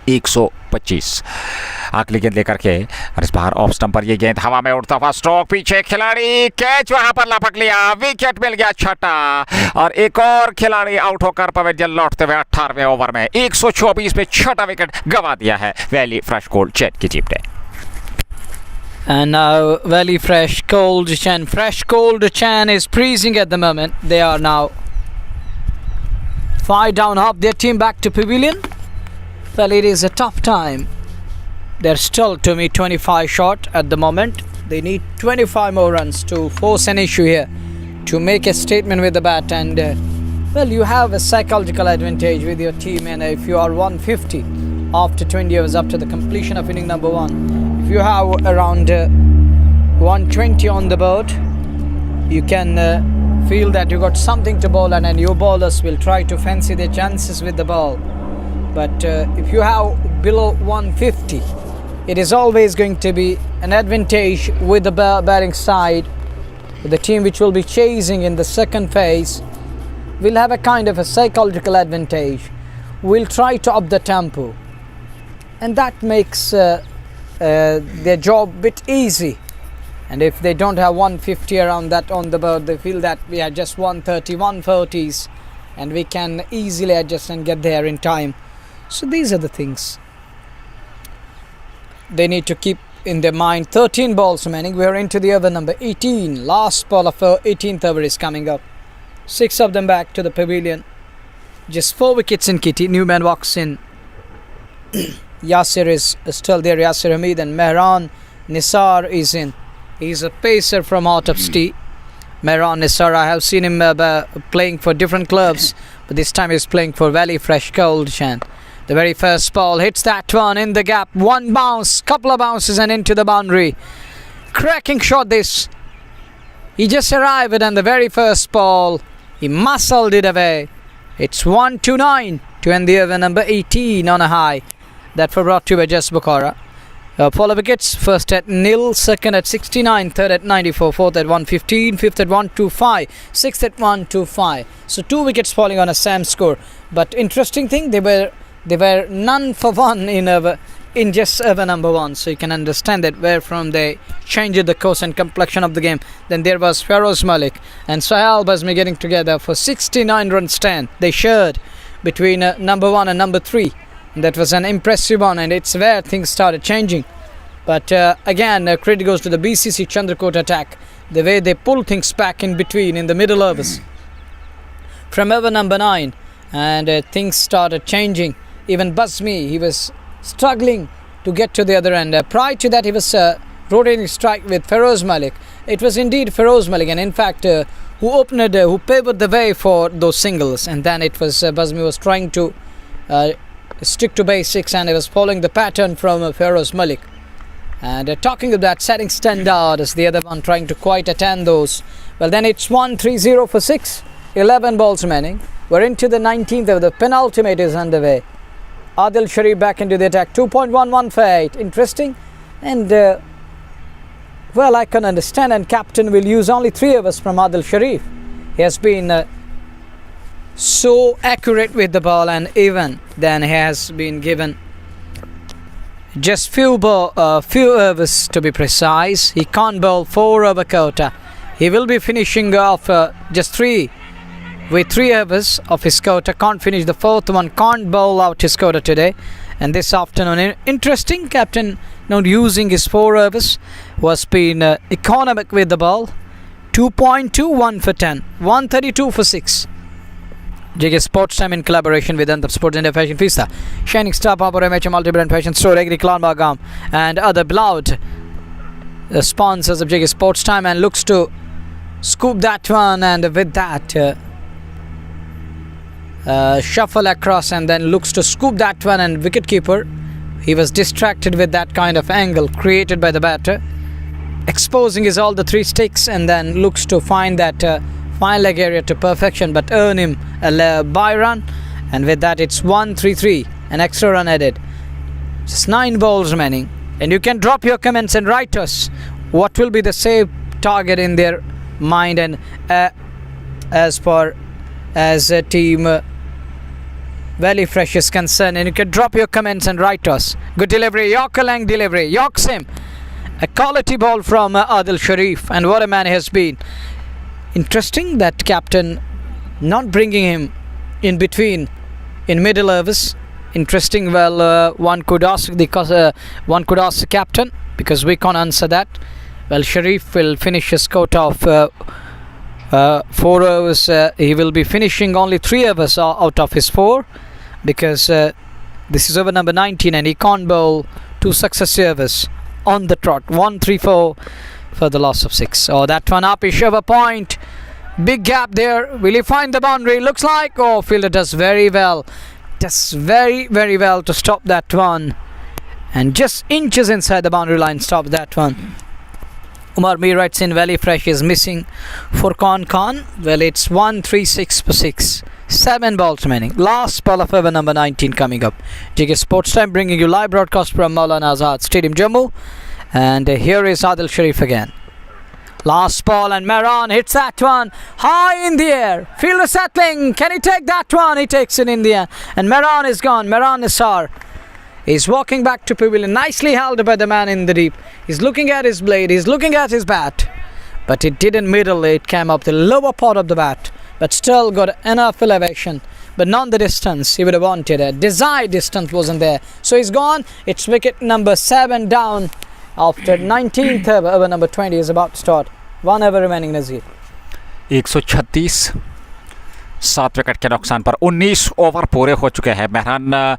125 अगली गेंद लेकर के और इस बार ऑफ स्टंप पर ये गेंद हवा में उड़ता हुआ स्ट्रोक, पीछे खिलाड़ी कैच वहां पर लपक लिया, विकेट मिल गया छठा और एक और खिलाड़ी आउट होकर पवेलियन लौटते हुए 18वें ओवर में 124 पे छठा विकेट गंवा दिया है वैली फ्रेश कोल्ड चैन की टीम ने। And now Valley Fresh Cold Chan is freezing at the moment. They are now 5 down, half their team back to pavilion. Well, it is a tough time. They're still, to me, 25 short at the moment. They need 25 more runs to force an issue here, to make a statement with the bat. And well, you have a psychological advantage with your team, and if you are 150 after 20 overs after the completion of inning number 1, if you have around 120 on the board, you can feel that you got something to bowl, and your bowlers will try to fancy their chances with the ball. But if you have below 150, it is always going to be an advantage with the batting side. The team which will be chasing in the second phase will have a kind of a psychological advantage. Will try to up the tempo, and that makes their job a bit easy. And if they don't have 150 around that on the board, they feel that we are just 130, 140s, and we can easily adjust and get there in time. So these are the things they need to keep in their mind. 13 balls remaining. We are into the over number 18. Last ball of our 18th over is coming up. 6 of them back to the pavilion. Just 4 wickets in kitty. Newman walks in. Yasir is still there. Yasir Hamid, and Mehran Nisar is in. He's a pacer from out of Stee. Mehran Nisar, I have seen him playing for different clubs, but this time he's playing for Valley Fresh Cold Chan. The very first ball hits that one in the gap. One bounce, couple of bounces, and into the boundary. Cracking shot this. He just arrived, and the very first ball, he muscled it away. It's 1-9 to end the over number 18 on a high. That for brought to you by Jess Bukhara. Follow wickets, first at 0, second at 69, third at 94, fourth at 115, fifth at 125, sixth at 125. So 2 wickets falling on a Sam score. But interesting thing, they were none for one in just over number 1. So you can understand that where from they changed the course and complexion of the game. Then there was Feroz Malik and Sahal Bazmi getting together for 69 run stand. They shared between number 1 and number 3. That was an impressive one, and it's where things started changing. But again, credit goes to the BCC Chandrakot attack, the way they pull things back in between in the middle overs from over number 9, and things started changing. Even Bazmi, he was struggling to get to the other end. Prior to that, he was rotating strike with Feroz Malik. It was indeed Feroz Malik, and in fact, who paved the way for those singles. And then it was Bazmi was trying to stick to basics, and he was following the pattern from Feroz Malik. And talking of that, setting standards, the other one trying to quite attend those. Well, then it's 1-3-0 for 6. 11 balls remaining. We're into the 19th of the penultimate is underway. Adil Sharif back into the attack. 2.11 for 8. Interesting. And well, I can understand, and captain will use only 3 overs from Adil Sharif. He has been so accurate with the ball, and even then he has been given just few overs to be precise. He can't bowl 4 over quota. He will be finishing off just 3 with 3 overs of his quota. Can't finish the 4th one. Can't bowl out his quota today and this afternoon. Interesting, captain not using his 4 overs, was been economic with the ball. 2.21 for 10, 132 for 6. JK Sports Time in collaboration with Anthem Sports and Fashion Fista, Shining Star Power MH Multi-Brand Fashion Store, Agri Clan Bagam, and other beloved the sponsors of JK Sports Time, and looks to scoop that one, and with that shuffle across, and then looks to scoop that one, and wicketkeeper, he was distracted with that kind of angle created by the batter, exposing his all the three sticks, and then looks to find that fine leg area to perfection, but earn him a bye run, and with that it's 1-3-3, an extra run added. Just 9 balls remaining, and you can drop your comments and write us what will be the save target in their mind, and as far as team Valley Fresh is concerned, and you can drop your comments and write us. Good delivery, Yorker Lang delivery, Yorks him. A quality ball from Adil Sharif, and what a man he has been. Interesting that captain not bringing him in between in middle overs. Interesting. Well, one could ask the captain, because we can't answer that. Well, Sharif will finish his quota of 4 overs. He will be finishing only 3 overs out of his 4, because this is over number 19, and he can't bowl 2 successive overs on the trot. 1-3-4 for the loss of 6. Oh, that one up is over point. Big gap there. Will he find the boundary? Looks like. Oh, fielder does very well. Does very, very well to stop that one. And just inches inside the boundary line, stop that one. Umar Mir writes in, Valley Fresh is missing Furqan Khan. Well, it's 1-3-6 for 6. 7 balls remaining. Last ball of over number 19 coming up. JK Sports Time bringing you live broadcast from Maulana Azad Stadium, Jammu. And here is Adil Sharif again. Last ball, and Mehran hits that one high in the air. Fielder settling. Can he take that one? He takes it in the air. And Mehran is gone. Mehran Nisar is walking back to pavilion. Nicely held by the man in the deep. He's looking at his blade. He's looking at his bat. But it didn't middle. It came up the lower part of the bat. But still got enough elevation. But not the distance he would have wanted. A desired distance wasn't there. So he's gone. It's wicket number 7 down. After 19th over number 20 is about to start. 1 over remaining, Nazir. 136 7 wicket के नुकसान पर 19 over पूरे हो चुके हैं। मेहरान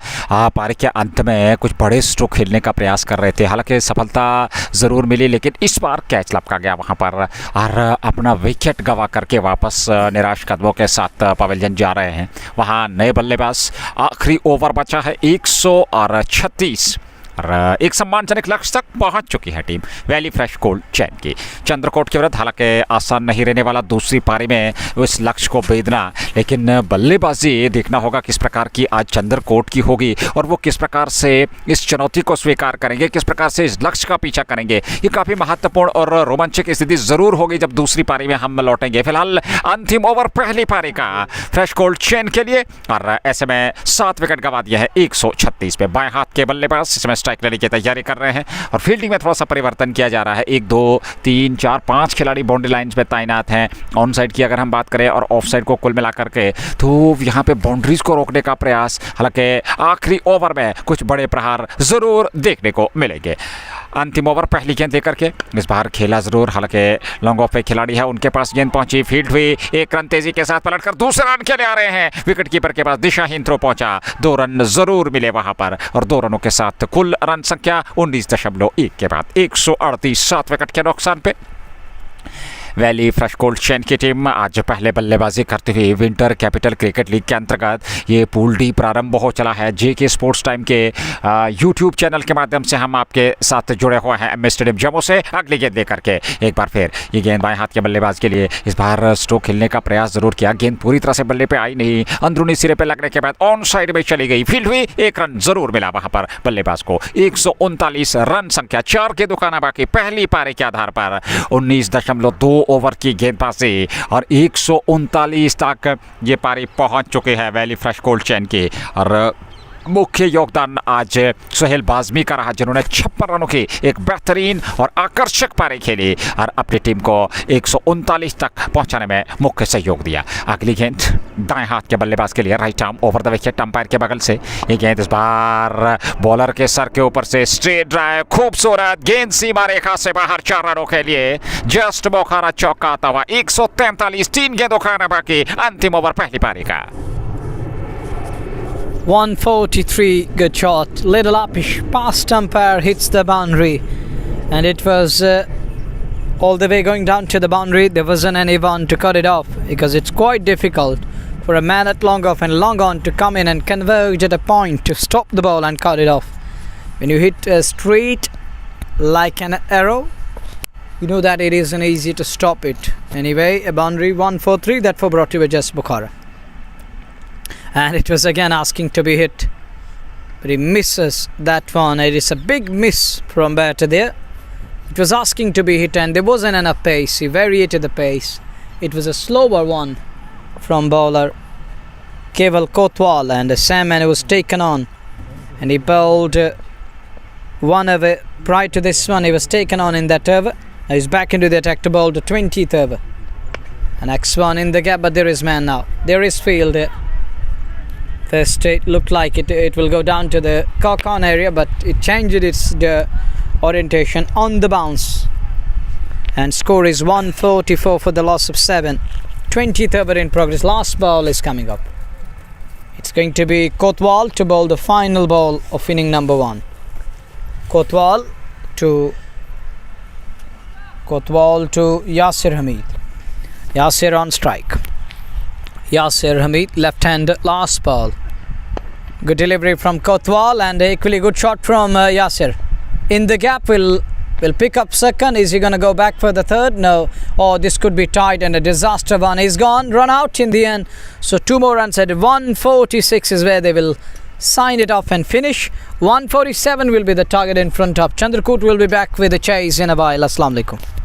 पारी के अंत में कुछ बड़े स्ट्रोक खेलने का प्रयास कर रहे थे, हालांकि सफलता ज़रूर मिली, लेकिन इस बार कैच लपका गया वहां पर और अपना विकेट गवा करके वापस निराश कदमों के साथ पवेलियन जा रहे हैं। वहां नए बल्लेबाज, आखिरी ओवर बचा है 136 और एक सम्मानजनक लक्ष्य तक पहुंच चुकी है team valley fresh cold chain की चंद्रकोट के विरुद्ध। हालांकि आसान नहीं रहने वाला दूसरी पारी में उस लक्ष्य को भेदना, लेकिन बल्लेबाजी देखना होगा किस प्रकार की आज चंद्रकोट की होगी और वो किस प्रकार से इस चुनौती को स्वीकार करेंगे, किस प्रकार से इस लक्ष्य का पीछा करेंगे। ये काफ़ी महत्वपूर्ण और रोमांचक स्थिति ज़रूर होगी जब दूसरी पारी में हम लौटेंगे। फिलहाल अंतिम ओवर पहली पारी का फ्रेश कोल्ड चैन के लिए और ऐसे में 7 विकेट गंवा दिया है 136 पे। बाएं हाथ के बल्लेबाज इसमें स्ट्राइक लेने की तैयारी कर रहे हैं और फील्डिंग में थोड़ा सा परिवर्तन किया जा रहा है। 1 2 3 4 5 खिलाड़ी बाउंड्री लाइंस में तैनात हैं। ऑन साइड की अगर हम बात करें और ऑफ साइड को कुल मिला करके तो यहाँ पे बाउंड्रीज को रोकने का प्रयास, हालांकि आखिरी ओवर में कुछ बड़े प्रहार जरूर देखने को मिलेंगे। अंतिम ओवर पहली गेंद लेकर के इस बार खेला जरूर, हालांकि लॉन्ग ऑफ पे खिलाड़ी है, उनके पास गेंद पहुंची, फील्ड हुई, 1 रन तेजी के साथ पलटकर दूसरे रन के लिए आ रहे हैं। विकेट कीपर के पास दिशाहीन थ्रो पहुंचा, 2 रन जरूर मिले वहां पर और 2 रनों के साथ कुल रन संख्या 19.1 के बाद 138 7 विकेट के नुकसान पे वैली फ्रेश कोल्ड चैन की टीम आज पहले बल्लेबाजी करते हुए विंटर कैपिटल क्रिकेट लीग के अंतर्गत ये पूल डी प्रारंभ हो चला है। जेके स्पोर्ट्स टाइम के यूट्यूब चैनल के माध्यम से हम आपके साथ जुड़े हुए हैं एमए स्टेडियम जम्मू से। अगली गेंद लेकर के एक बार फिर ये गेंद बाएं हाथ के बल्लेबाज के लिए, इस बार स्ट्रोक खेलने का प्रयास जरूर किया, गेंद पूरी तरह से बल्ले पे आई नहीं, अंदरूनी सिरे पे लगने के बाद ऑन साइड में चली गई, फील्ड हुई, 1 रन जरूर मिला वहां पर बल्लेबाज को। 139 रन संख्या, 4 के दुकाना बाकी पहली पारी के आधार पर 19.2 ओवर की गेंदबाजी और 139 तक ये पारी पहुंच चुकी है वैली फ्रेश कोल्ड चैन की। और मुख्य योगदान आज सुहेल बाज़मी का रहा, जिन्होंने 56 रनों की एक बेहतरीन और आकर्षक पारी खेली और अपनी टीम को 139 तक पहुंचाने में मुख्य सहयोग दिया। अगली गेंद दाएं हाथ के बल्लेबाज के लिए, right arm over the wicket, umpire के बगल से ये गेंद इस बार बॉलर के सर के ऊपर से स्ट्रेट ड्राइव, खूबसूरत गेंद सीमा रेखा से बाहर, 4 रनों के लिए जस्ट बोखारा चौका आता हुआ। 143 3 गेंदों खाना बाकी, अंतिम ओवर पहली पारी का। 143, good shot, little upish past umpire, hits the boundary, and it was all the way going down to the boundary. There wasn't anyone to cut it off because it's quite difficult for a man at long off and long on to come in and converge at a point to stop the ball and cut it off. When you hit straight like an arrow, you know that it isn't easy to stop it. Anyway, a boundary 1-4-3, that for brought to you by Just Bukhara. And it was again asking to be hit, but he misses that one. It is a big miss from batter there. It was asking to be hit and there wasn't enough pace. He variated the pace. It was a slower one from bowler Keval Kotwal, and Salman was taken on and he bowled one over. Prior to this one, he was taken on in that over. Now he's back into the attack to bowl the 20th over. And next one in the gap, but there is man now. There is field. First it looked like it will go down to the cock-on area, but it changed its orientation on the bounce. And score is 144 for the loss of 7. 20th over in progress. Last ball is coming up. It's going to be Kotwal to bowl the final ball of inning number 1. Kotwal to Yasir Hamid. Yasir on strike. Yasir Hamid, left hand, last ball. Good delivery from Kotwal and equally good shot from Yasir. In the gap, will pick up second. Is he going to go back for the third? No. Oh, this could be tied and a disaster one. He's gone, run out in the end. So 2 more runs at 146 is where they will sign it off and finish. 147 will be the target in front of Chandrakoot. Will be back with the chase in a while. Assalamu alaikum.